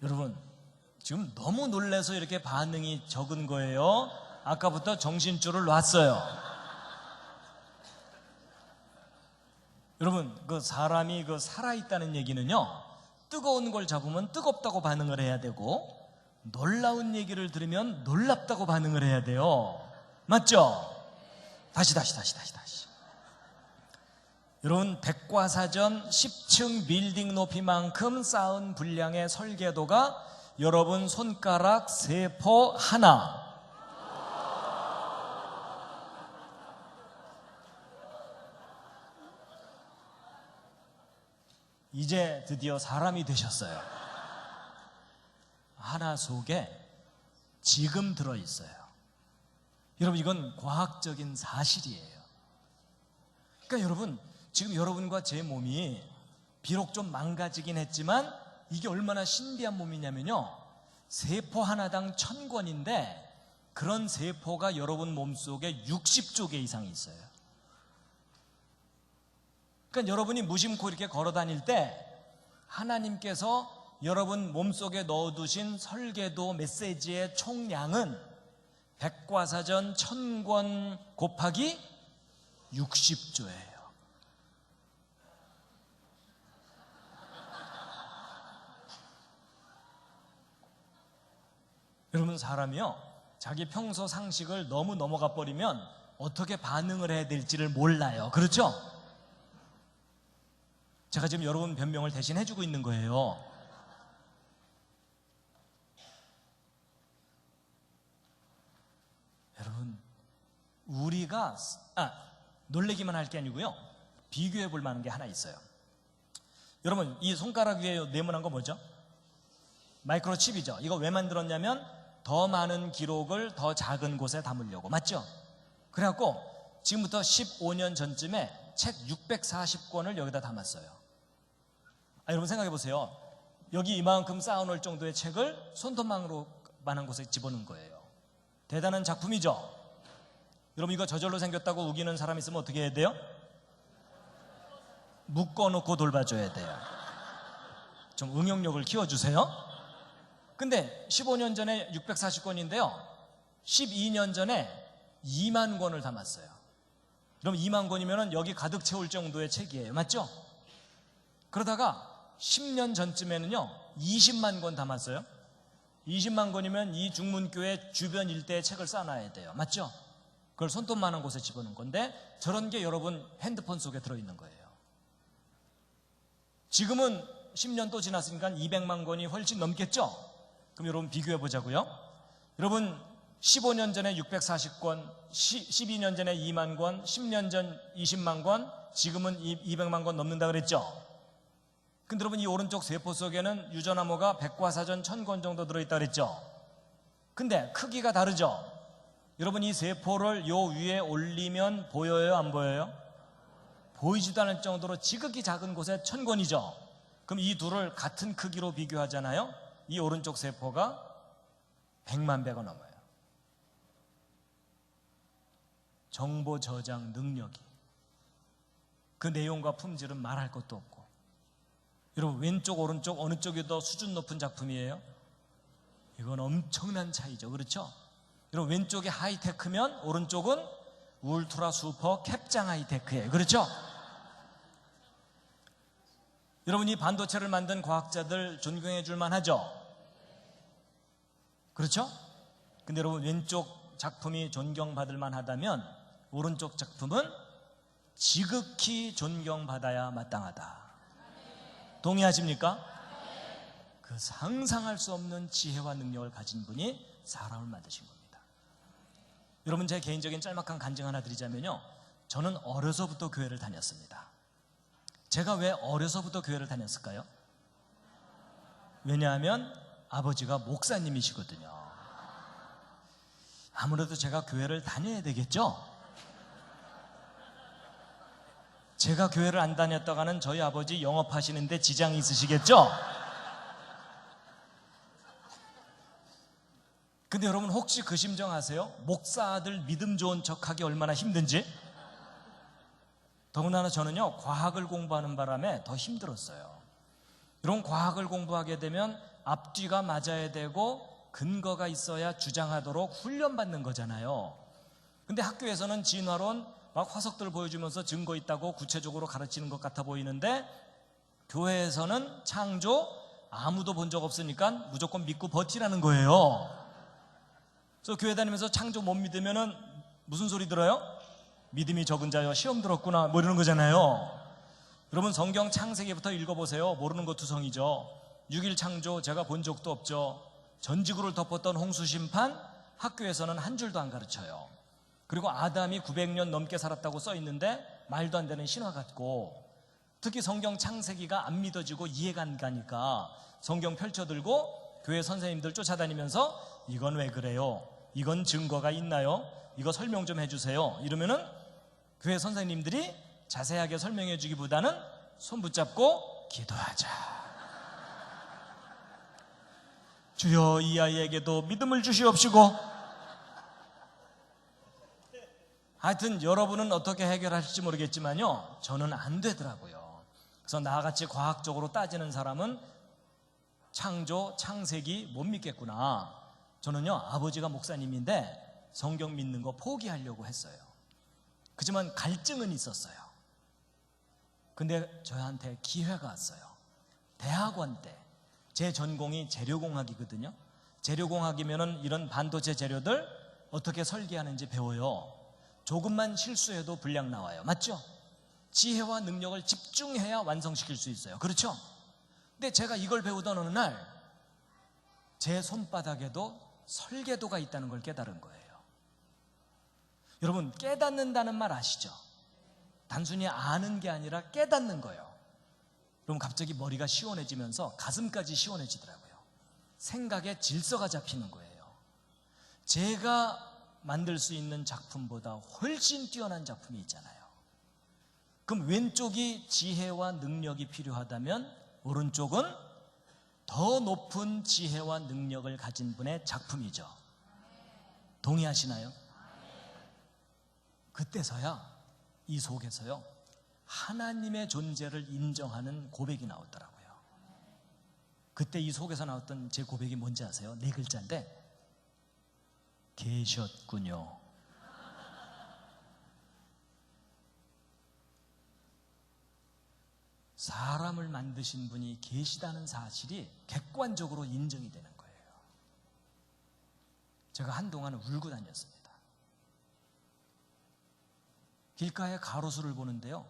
여러분 지금 너무 놀라서 이렇게 반응이 적은 거예요. 아까부터 정신줄을 놨어요. 여러분 그 사람이 살아있다는 얘기는요, 뜨거운 걸 잡으면 뜨겁다고 반응을 해야 되고 놀라운 얘기를 들으면 놀랍다고 반응을 해야 돼요. 맞죠? 다시. 여러분 백과사전 10층 빌딩 높이만큼 쌓은 분량의 설계도가 여러분 손가락 세포 하나. 이제 드디어 사람이 되셨어요. 하나 속에 지금 들어있어요. 여러분 이건 과학적인 사실이에요. 그러니까 여러분 지금 여러분과 제 몸이 비록 좀 망가지긴 했지만 이게 얼마나 신비한 몸이냐면요, 세포 하나당 1000권인데 그런 세포가 여러분 몸속에 60조 개 이상이 있어요. 그러니까 여러분이 무심코 이렇게 걸어 다닐 때 하나님께서 여러분 몸속에 넣어두신 설계도 메시지의 총량은 백과사전 1000권 곱하기 60조예요. 여러분 사람이요, 자기 평소 상식을 너무 넘어가 버리면 어떻게 반응을 해야 될지를 몰라요. 그렇죠? 제가 지금 여러분 변명을 대신 해주고 있는 거예요. 여러분 우리가 놀래기만 할 게 아니고요, 비교해 볼 만한 게 하나 있어요. 여러분 이 손가락 위에 네모난 거 뭐죠? 마이크로칩이죠. 이거 왜 만들었냐면 더 많은 기록을 더 작은 곳에 담으려고. 맞죠? 그래갖고 지금부터 15년 전쯤에 책 640권을 여기다 담았어요. 여러분 생각해 보세요. 여기 이만큼 쌓아놓을 정도의 책을 손톱만으로 만한 곳에 집어넣은 거예요. 대단한 작품이죠? 여러분 이거 저절로 생겼다고 우기는 사람 있으면 어떻게 해야 돼요? 묶어놓고 돌봐줘야 돼요. 좀 응용력을 키워주세요. 근데 15년 전에 640권인데요 12년 전에 2만 권을 담았어요. 그럼 2만 권이면 여기 가득 채울 정도의 책이에요. 맞죠? 그러다가 10년 전쯤에는요 20만 권 담았어요. 20만 권이면 이 중문교회 주변 일대에 책을 쌓아놔야 돼요. 맞죠? 그걸 손톱만한 곳에 집어넣은 건데 저런 게 여러분 핸드폰 속에 들어있는 거예요. 지금은 10년 또 지났으니까 200만 권이 훨씬 넘겠죠? 그럼 여러분 비교해 보자고요. 여러분 15년 전에 640권, 12년 전에 2만 권, 10년 전 20만 권, 지금은 200만 권 넘는다 그랬죠? 근데 여러분 이 오른쪽 세포 속에는 유전암호가 백과사전 1000권 정도 들어있다 그랬죠? 근데 크기가 다르죠? 여러분 이 세포를 요 위에 올리면 보여요? 안 보여요? 보이지도 않을 정도로 지극히 작은 곳에 1000권이죠? 그럼 이 둘을 같은 크기로 비교하잖아요? 이 오른쪽 세포가 100만 배가 넘어요. 정보 저장 능력이. 그 내용과 품질은 말할 것도 없고. 여러분 왼쪽 오른쪽 어느 쪽이 더 수준 높은 작품이에요? 이건 엄청난 차이죠. 그렇죠? 여러분 왼쪽이 하이테크면 오른쪽은 울트라 슈퍼 캡장 하이테크예요. 그렇죠? 여러분 이 반도체를 만든 과학자들 존경해 줄 만하죠? 그렇죠? 근데 여러분 왼쪽 작품이 존경받을 만하다면 오른쪽 작품은 지극히 존경받아야 마땅하다. 동의하십니까? 그 상상할 수 없는 지혜와 능력을 가진 분이 사람을 만드신 겁니다. 여러분 제 개인적인 짤막한 간증 하나 드리자면요, 저는 어려서부터 교회를 다녔습니다. 제가 왜 어려서부터 교회를 다녔을까요? 왜냐하면 아버지가 목사님이시거든요. 아무래도 제가 교회를 다녀야 되겠죠? 제가 교회를 안 다녔다가는 저희 아버지 영업하시는데 지장이 있으시겠죠? 근데 여러분 혹시 그 심정 아세요? 목사 아들 믿음 좋은 척하기 얼마나 힘든지? 더군다나 저는요, 과학을 공부하는 바람에 더 힘들었어요. 이런 과학을 공부하게 되면 앞뒤가 맞아야 되고 근거가 있어야 주장하도록 훈련받는 거잖아요. 근데 학교에서는 진화론 막 화석들 보여주면서 증거 있다고 구체적으로 가르치는 것 같아 보이는데, 교회에서는 창조 아무도 본 적 없으니까 무조건 믿고 버티라는 거예요. 그래서 교회 다니면서 창조 못 믿으면은 무슨 소리 들어요? 믿음이 적은 자여 시험 들었구나 뭐 이러는 거잖아요. 여러분 성경 창세기부터 읽어보세요. 모르는 거 투성이죠. 6일 창조 제가 본 적도 없죠. 전지구를 덮었던 홍수 심판 학교에서는 한 줄도 안 가르쳐요. 그리고 아담이 900년 넘게 살았다고 써 있는데 말도 안 되는 신화 같고, 특히 성경 창세기가 안 믿어지고 이해가 안 가니까 성경 펼쳐들고 교회 선생님들 쫓아다니면서 이건 왜 그래요? 이건 증거가 있나요? 이거 설명 좀 해주세요. 이러면은 교회 선생님들이 자세하게 설명해 주기보다는 손 붙잡고 기도하자. 주여 이 아이에게도 믿음을 주시옵시고. 하여튼 여러분은 어떻게 해결하실지 모르겠지만요, 저는 안 되더라고요. 그래서 나같이 과학적으로 따지는 사람은 창조, 창세기 못 믿겠구나. 저는요, 아버지가 목사님인데 성경 믿는 거 포기하려고 했어요. 그지만 갈증은 있었어요. 근데 저한테 기회가 왔어요. 대학원 때 제 전공이 재료공학이거든요. 재료공학이면은 이런 반도체 재료들 어떻게 설계하는지 배워요. 조금만 실수해도 불량 나와요. 맞죠? 지혜와 능력을 집중해야 완성시킬 수 있어요. 그렇죠? 근데 제가 이걸 배우던 어느 날 제 손바닥에도 설계도가 있다는 걸 깨달은 거예요. 여러분 깨닫는다는 말 아시죠? 단순히 아는 게 아니라 깨닫는 거예요. 그럼 갑자기 머리가 시원해지면서 가슴까지 시원해지더라고요. 생각에 질서가 잡히는 거예요. 제가 만들 수 있는 작품보다 훨씬 뛰어난 작품이 있잖아요. 그럼 왼쪽이 지혜와 능력이 필요하다면 오른쪽은 더 높은 지혜와 능력을 가진 분의 작품이죠. 동의하시나요? 그때서야 이 속에서요 하나님의 존재를 인정하는 고백이 나오더라고요. 그때 이 속에서 나왔던 제 고백이 뭔지 아세요? 4글자인데 계셨군요. 사람을 만드신 분이 계시다는 사실이 객관적으로 인정이 되는 거예요. 제가 한동안 울고 다녔습니다. 길가에 가로수를 보는데요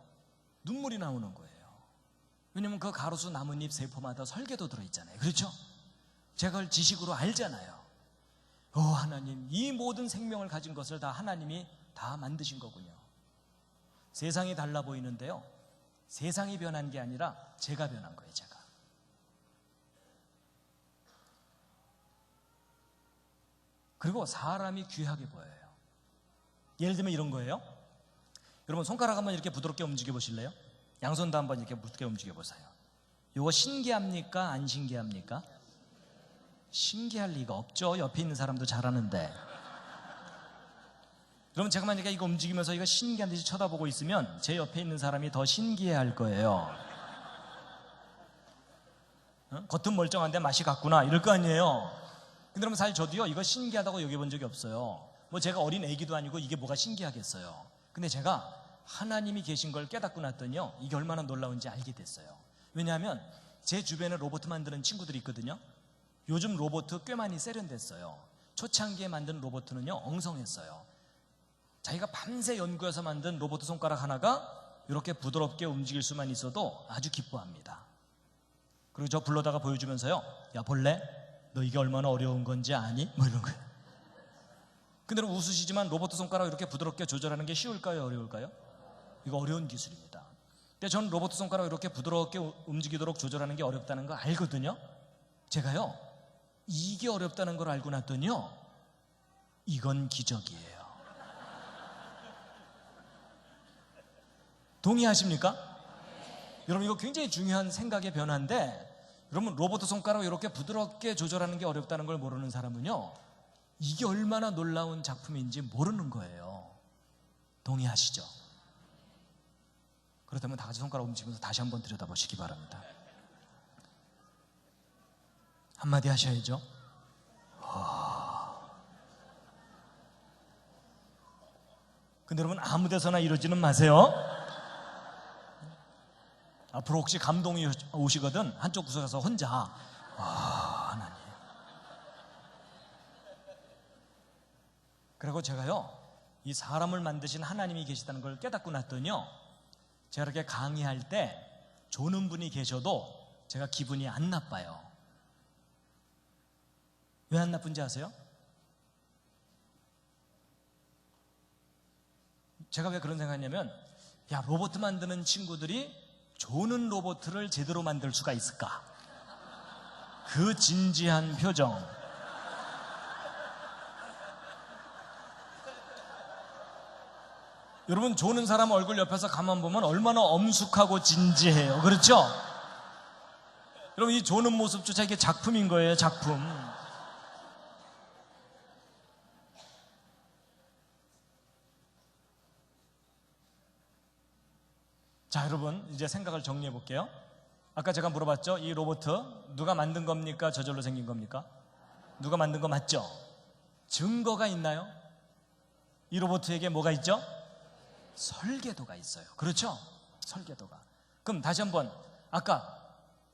눈물이 나오는 거예요. 왜냐면 그 가로수 나뭇잎 세포마다 설계도 들어있잖아요. 그렇죠? 제가 그걸 지식으로 알잖아요. 하나님, 이 모든 생명을 가진 것을 다 하나님이 다 만드신 거군요. 세상이 달라 보이는데요 세상이 변한 게 아니라 제가 변한 거예요. 제가. 그리고 사람이 귀하게 보여요. 예를 들면 이런 거예요. 여러분 손가락 한번 이렇게 부드럽게 움직여 보실래요? 양손도 한번 이렇게 부드럽게 움직여 보세요. 이거 신기합니까? 안 신기합니까? 신기할 리가 없죠. 옆에 있는 사람도 잘하는데. 여러분 제가 만약에 이거 움직이면서 이거 신기한 듯이 쳐다보고 있으면 제 옆에 있는 사람이 더 신기해할 거예요. 겉은 멀쩡한데 맛이 같구나 이럴 거 아니에요. 근데 여러분 사실 저도요 이거 신기하다고 여겨본 적이 없어요. 뭐 제가 어린 애기도 아니고 이게 뭐가 신기하겠어요. 근데 제가 하나님이 계신 걸 깨닫고 났더니요 이게 얼마나 놀라운지 알게 됐어요. 왜냐하면 제 주변에 로봇 만드는 친구들이 있거든요. 요즘 로봇 꽤 많이 세련됐어요. 초창기에 만든 로봇은요 엉성했어요. 자기가 밤새 연구해서 만든 로봇 손가락 하나가 이렇게 부드럽게 움직일 수만 있어도 아주 기뻐합니다. 그리고 저 불러다가 보여주면서요 야 볼래? 너 이게 얼마나 어려운 건지 아니? 뭐 이런 거예요. 근데 웃으시지만 로봇 손가락 이렇게 부드럽게 조절하는 게 쉬울까요? 어려울까요? 이거 어려운 기술입니다. 근데 저는 로봇 손가락을 이렇게 부드럽게 움직이도록 조절하는 게 어렵다는 거 알거든요. 제가요, 이게 어렵다는 걸 알고 났더니요, 이건 기적이에요. 동의하십니까? 여러분, 이거 굉장히 중요한 생각의 변화인데, 여러분, 로봇 손가락을 이렇게 부드럽게 조절하는 게 어렵다는 걸 모르는 사람은요, 이게 얼마나 놀라운 작품인지 모르는 거예요. 동의하시죠? 그렇다면 다 같이 손가락 움직이면서 다시 한번 들여다보시기 바랍니다. 한마디 하셔야죠. 근데 여러분, 아무 데서나 이러지는 마세요. 앞으로 혹시 감동이 오시거든 한쪽 구석에서 혼자 하나님. 그리고 제가요, 이 사람을 만드신 하나님이 계시다는 걸 깨닫고 났더니요, 제가 이렇게 강의할 때 조는 분이 계셔도 제가 기분이 안 나빠요. 왜 안 나쁜지 아세요? 제가 왜 그런 생각했냐면, 야, 로봇 만드는 친구들이 조는 로봇을 제대로 만들 수가 있을까? 그 진지한 표정. 여러분, 조는 사람 얼굴 옆에서 가만 보면 얼마나 엄숙하고 진지해요. 그렇죠? 여러분, 이 조는 모습조차 이게 작품인 거예요. 작품. 자, 여러분, 이제 생각을 정리해 볼게요. 아까 제가 물어봤죠? 이 로봇 누가 만든 겁니까? 저절로 생긴 겁니까? 누가 만든 거 맞죠? 증거가 있나요? 이 로봇에게 뭐가 있죠? 설계도가 있어요. 그렇죠? 설계도가. 그럼 다시 한번, 아까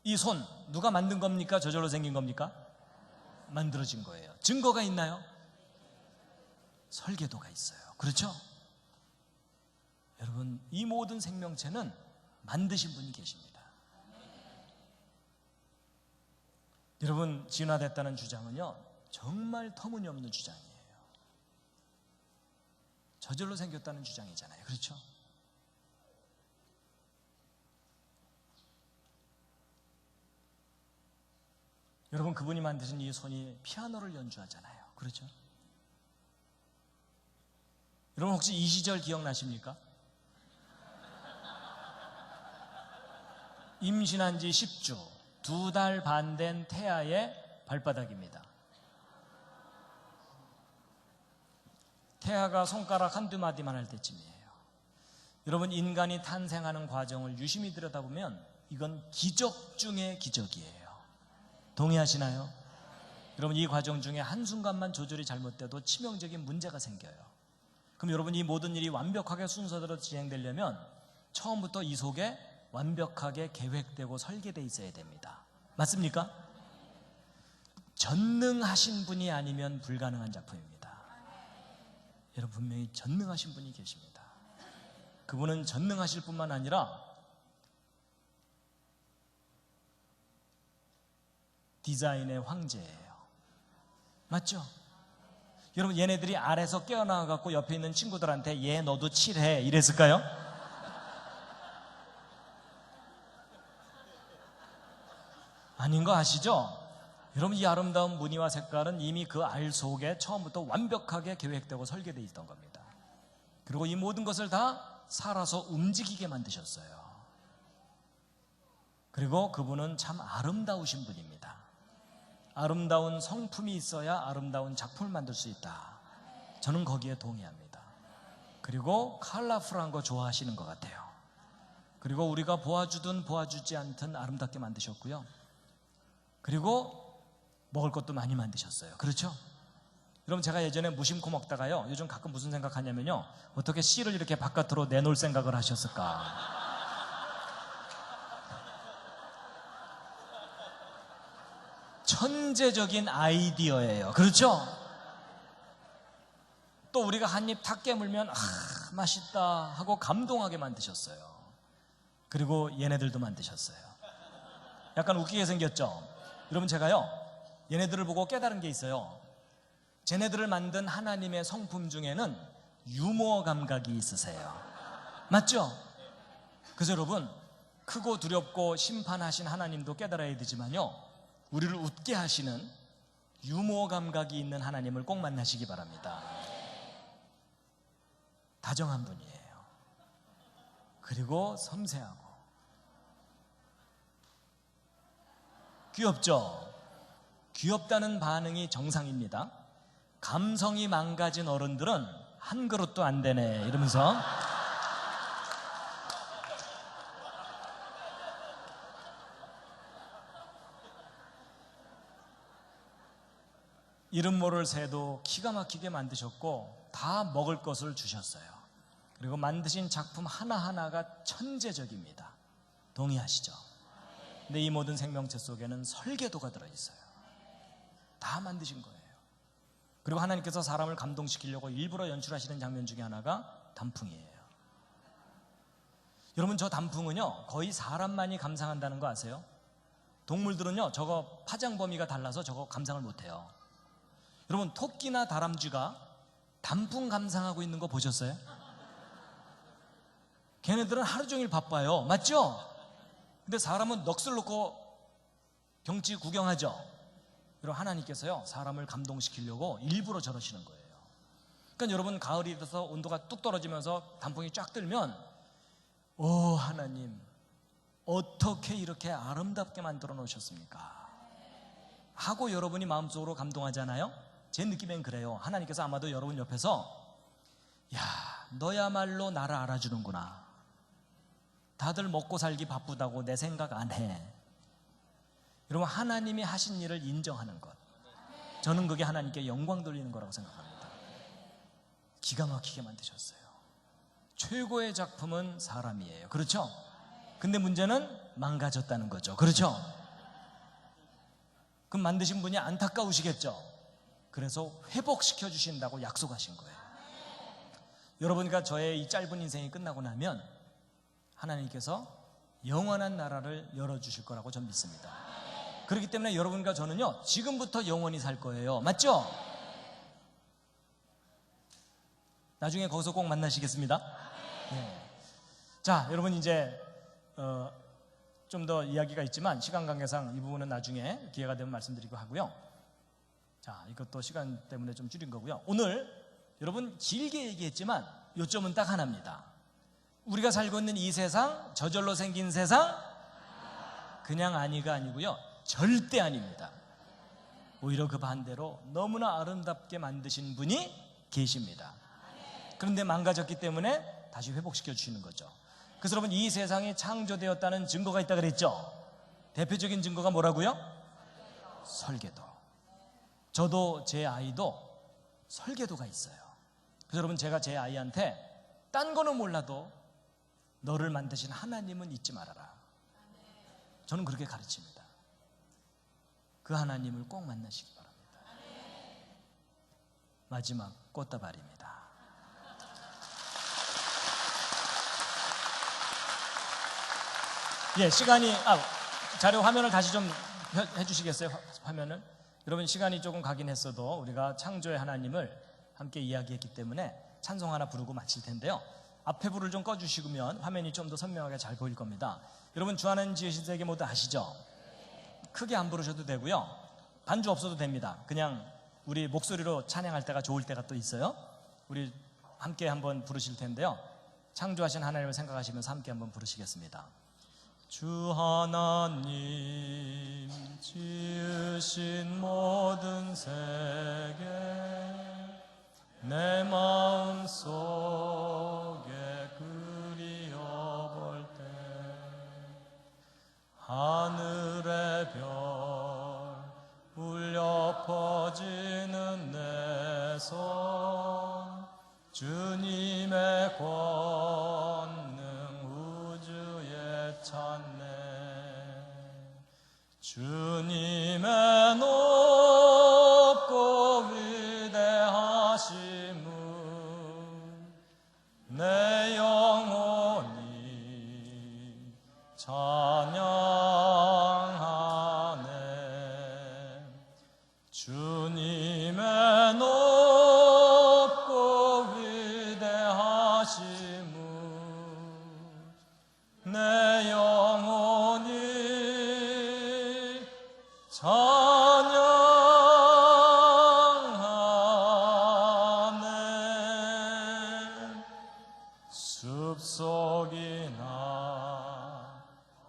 이 손 누가 만든 겁니까? 저절로 생긴 겁니까? 만들어진 거예요. 증거가 있나요? 설계도가 있어요. 그렇죠? 여러분, 이 모든 생명체는 만드신 분이 계십니다. 여러분, 진화됐다는 주장은요, 정말 터무니없는 주장이에요. 저절로 생겼다는 주장이잖아요. 그렇죠? 여러분, 그분이 만드신 이 손이 피아노를 연주하잖아요. 그렇죠? 여러분, 혹시 이 시절 기억나십니까? 임신한 지 10주, 2달 반 된 태아의 발바닥입니다. 태아가 손가락 한두 마디만 할 때쯤이에요. 여러분, 인간이 탄생하는 과정을 유심히 들여다보면 이건 기적 중의 기적이에요. 동의하시나요? 여러분, 이 과정 중에 한순간만 조절이 잘못돼도 치명적인 문제가 생겨요. 그럼 여러분, 이 모든 일이 완벽하게 순서대로 진행되려면 처음부터 이 속에 완벽하게 계획되고 설계되어 있어야 됩니다. 맞습니까? 전능하신 분이 아니면 불가능한 작품입니다. 여러분, 분명히 전능하신 분이 계십니다. 그분은 전능하실 뿐만 아니라 디자인의 황제예요. 맞죠? 여러분, 얘네들이 아래서 깨어나와갖고 옆에 있는 친구들한테 얘 너도 칠해 이랬을까요? 아닌 거 아시죠? 여러분, 이 아름다운 무늬와 색깔은 이미 그 알 속에 처음부터 완벽하게 계획되고 설계되어 있던 겁니다. 그리고 이 모든 것을 다 살아서 움직이게 만드셨어요. 그리고 그분은 참 아름다우신 분입니다. 아름다운 성품이 있어야 아름다운 작품을 만들 수 있다. 저는 거기에 동의합니다. 그리고 컬러풀한 거 좋아하시는 것 같아요. 그리고 우리가 보아주든 보아주지 않든 아름답게 만드셨고요. 그리고 먹을 것도 많이 만드셨어요. 그렇죠? 여러분, 제가 예전에 무심코 먹다가요, 요즘 가끔 무슨 생각하냐면요, 어떻게 씨를 이렇게 바깥으로 내놓을 생각을 하셨을까? 천재적인 아이디어예요. 그렇죠? 또 우리가 한 입 탁 깨물면 맛있다 하고 감동하게 만드셨어요. 그리고 얘네들도 만드셨어요. 약간 웃기게 생겼죠? 여러분, 제가요, 얘네들을 보고 깨달은 게 있어요. 쟤네들을 만든 하나님의 성품 중에는 유머 감각이 있으세요. 맞죠? 그래서 여러분, 크고 두렵고 심판하신 하나님도 깨달아야 되지만요, 우리를 웃게 하시는 유머 감각이 있는 하나님을 꼭 만나시기 바랍니다. 다정한 분이에요. 그리고 섬세하고 귀엽죠? 귀엽다는 반응이 정상입니다. 감성이 망가진 어른들은 한 그릇도 안 되네 이러면서 이름 모를 새도 기가 막히게 만드셨고 다 먹을 것을 주셨어요. 그리고 만드신 작품 하나하나가 천재적입니다. 동의하시죠? 근데 이 모든 생명체 속에는 설계도가 들어있어요. 다 만드신 거예요. 그리고 하나님께서 사람을 감동시키려고 일부러 연출하시는 장면 중에 하나가 단풍이에요. 여러분, 저 단풍은요 거의 사람만이 감상한다는 거 아세요? 동물들은요 저거 파장 범위가 달라서 저거 감상을 못해요. 여러분, 토끼나 다람쥐가 단풍 감상하고 있는 거 보셨어요? 걔네들은 하루 종일 바빠요. 맞죠? 근데 사람은 넋을 놓고 경치 구경하죠. 여러분, 하나님께서요 사람을 감동시키려고 일부러 저러시는 거예요. 그러니까 여러분, 가을이 돼서 온도가 뚝 떨어지면서 단풍이 쫙 들면 오 하나님, 어떻게 이렇게 아름답게 만들어 놓으셨습니까? 하고 여러분이 마음속으로 감동하잖아요. 제 느낌엔 그래요. 하나님께서 아마도 여러분 옆에서 야, 너야말로 나를 알아주는구나. 다들 먹고 살기 바쁘다고 내 생각 안 해. 여러분, 하나님이 하신 일을 인정하는 것, 저는 그게 하나님께 영광 돌리는 거라고 생각합니다. 기가 막히게 만드셨어요. 최고의 작품은 사람이에요. 그렇죠? 근데 문제는 망가졌다는 거죠. 그렇죠? 그럼 만드신 분이 안타까우시겠죠? 그래서 회복시켜 주신다고 약속하신 거예요. 여러분과 저의 이 짧은 인생이 끝나고 나면 하나님께서 영원한 나라를 열어주실 거라고 저는 믿습니다. 그렇기 때문에 여러분과 저는요 지금부터 영원히 살 거예요. 맞죠? 나중에 거기서 꼭 만나시겠습니다. 네. 자, 여러분, 이제 좀 더 이야기가 있지만 시간 관계상 이 부분은 나중에 기회가 되면 말씀드리고 하고요. 자, 이것도 시간 때문에 좀 줄인 거고요. 오늘 여러분 길게 얘기했지만 요점은 딱 하나입니다. 우리가 살고 있는 이 세상, 저절로 생긴 세상, 그냥 아니가 아니고요, 절대 아닙니다. 오히려 그 반대로 너무나 아름답게 만드신 분이 계십니다. 그런데 망가졌기 때문에 다시 회복시켜 주시는 거죠. 그래서 여러분, 이 세상이 창조되었다는 증거가 있다 그랬죠. 대표적인 증거가 뭐라고요? 설계도. 저도 제 아이도 설계도가 있어요. 그래서 여러분, 제가 제 아이한테 딴 거는 몰라도 너를 만드신 하나님은 잊지 말아라. 저는 그렇게 가르칩니다. 그 하나님을 꼭 만나시기 바랍니다. 마지막 꽃다발입니다. 예, 시간이 자료 화면을 다시 좀 해주시겠어요? 화면을. 여러분, 시간이 조금 가긴 했어도 우리가 창조의 하나님을 함께 이야기했기 때문에 찬송 하나 부르고 마칠 텐데요. 앞에 불을 좀 꺼주시면 화면이 좀 더 선명하게 잘 보일 겁니다. 여러분, 주 하나님 지으신 세계 모두 아시죠? 크게 안 부르셔도 되고요, 반주 없어도 됩니다. 그냥 우리 목소리로 찬양할 때가 좋을 때가 또 있어요. 우리 함께 한번 부르실 텐데요, 창조하신 하나님을 생각하시면서 함께 한번 부르시겠습니다. 주 하나님 지으신 모든 세계, 내 마음속에 그리워볼 때 하늘의 별 울려 퍼지는 내 손, 주님의 권능 우주에 찾네. 주님의 높고 위대하심을 내 영혼이 찬양하네. 주님의 높고 위대하심을 내 영혼이 찬양하네. 숲속이나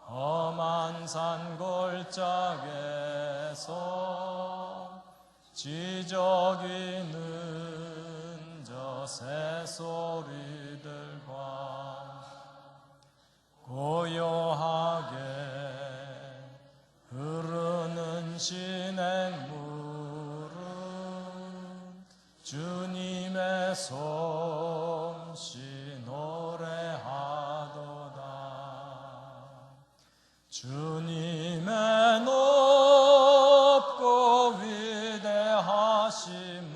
험한 산 골짜기에서 지저귀는 저 새소리들과 고요하게 흐르는 시냇물은 주님의 솜씨 노래하도다. 주님의 높고 위대하심을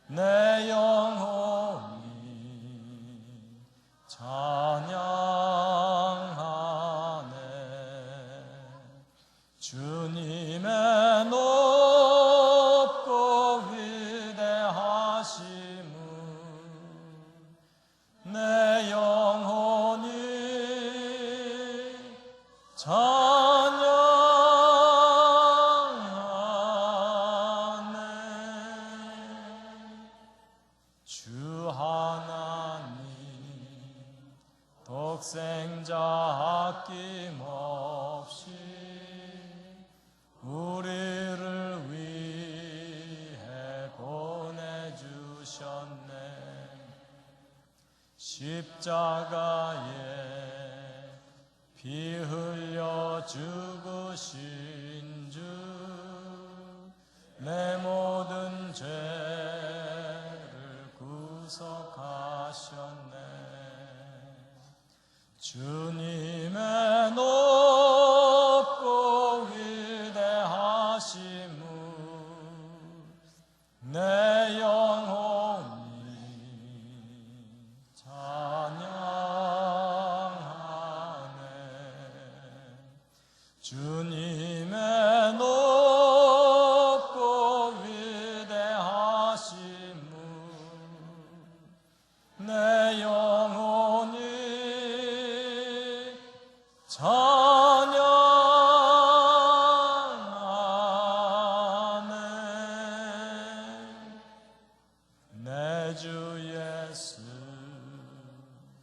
내 영혼이 찬양하네. 주님의 높고 위대하심을 내 영혼이 찬양하네. 주 하나님 독생자 아낌없이 우리를 위해 보내주셨네. 십자가에 피 흘려 죽으신 주 내 모든 죄를 구속하셨네. 주님의 높고 위대하심을 내 영혼이 찬양하네. 주님의 높고 위대하심을 내 영혼이 찬양하네. 내 주 예수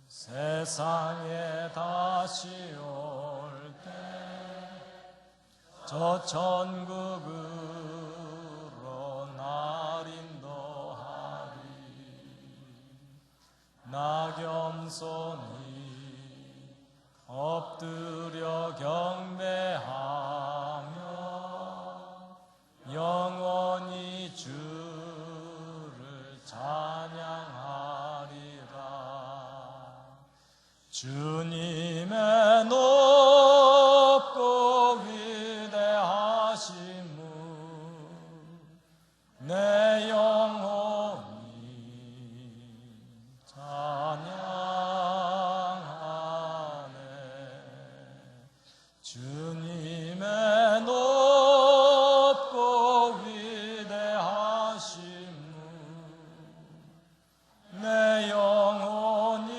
세상에 다시 올 때 저 천국으로 날 인도하리. 나 겸손히 엎드려 경배하며 영원히 주를 찬양하리라. 주님의 높고 위대하심을 내 영혼이 찬양하네. 주님의 높고 위대하심을 내 영혼이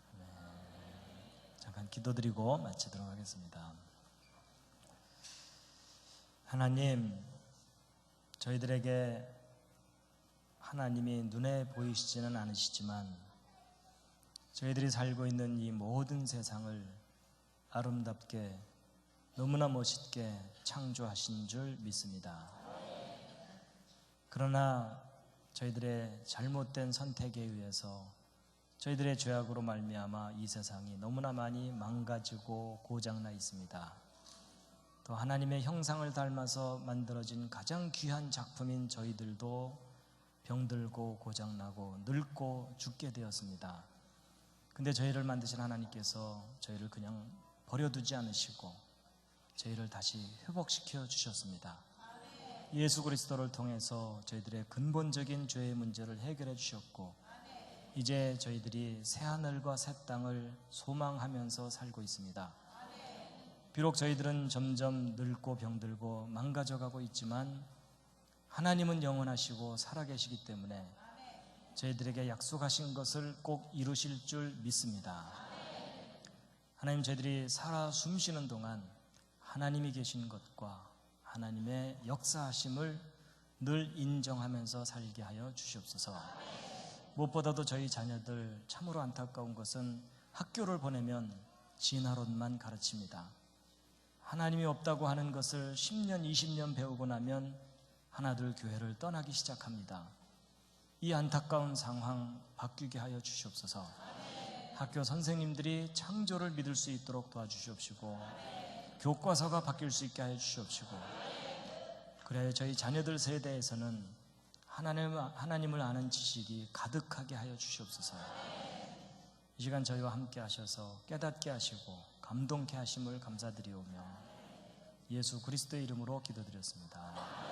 찬양하네. 잠깐 기도드리고 마치도록 하겠습니다. 하나님, 저희들에게 하나님이 눈에 보이시지는 않으시지만 저희들이 살고 있는 이 모든 세상을 아름답게 너무나 멋있게 창조하신 줄 믿습니다. 그러나 저희들의 잘못된 선택에 의해서 저희들의 죄악으로 말미암아 이 세상이 너무나 많이 망가지고 고장나 있습니다. 또 하나님의 형상을 닮아서 만들어진 가장 귀한 작품인 저희들도 병들고 고장나고 늙고 죽게 되었습니다. 근데 저희를 만드신 하나님께서 저희를 그냥 버려두지 않으시고 저희를 다시 회복시켜 주셨습니다. 예수 그리스도를 통해서 저희들의 근본적인 죄의 문제를 해결해 주셨고 이제 저희들이 새하늘과 새 땅을 소망하면서 살고 있습니다. 비록 저희들은 점점 늙고 병들고 망가져가고 있지만 하나님은 영원하시고 살아계시기 때문에 저희들에게 약속하신 것을 꼭 이루실 줄 믿습니다. 하나님, 저희들이 살아 숨쉬는 동안 하나님이 계신 것과 하나님의 역사하심을 늘 인정하면서 살게 하여 주시옵소서. 무엇보다도 저희 자녀들 참으로 안타까운 것은 학교를 보내면 진화론만 가르칩니다. 하나님이 없다고 하는 것을 10년, 20년 배우고 나면 하나둘 교회를 떠나기 시작합니다. 이 안타까운 상황 바뀌게 하여 주시옵소서. 학교 선생님들이 창조를 믿을 수 있도록 도와주시옵시고, 교과서가 바뀔 수 있게 하여 주시옵시고, 그래야 저희 자녀들 세대에서는 하나님을 아는 지식이 가득하게 하여 주시옵소서. 이 시간 저희와 함께 하셔서 깨닫게 하시고 감동케 하심을 감사드리오며 예수 그리스도의 이름으로 기도드렸습니다.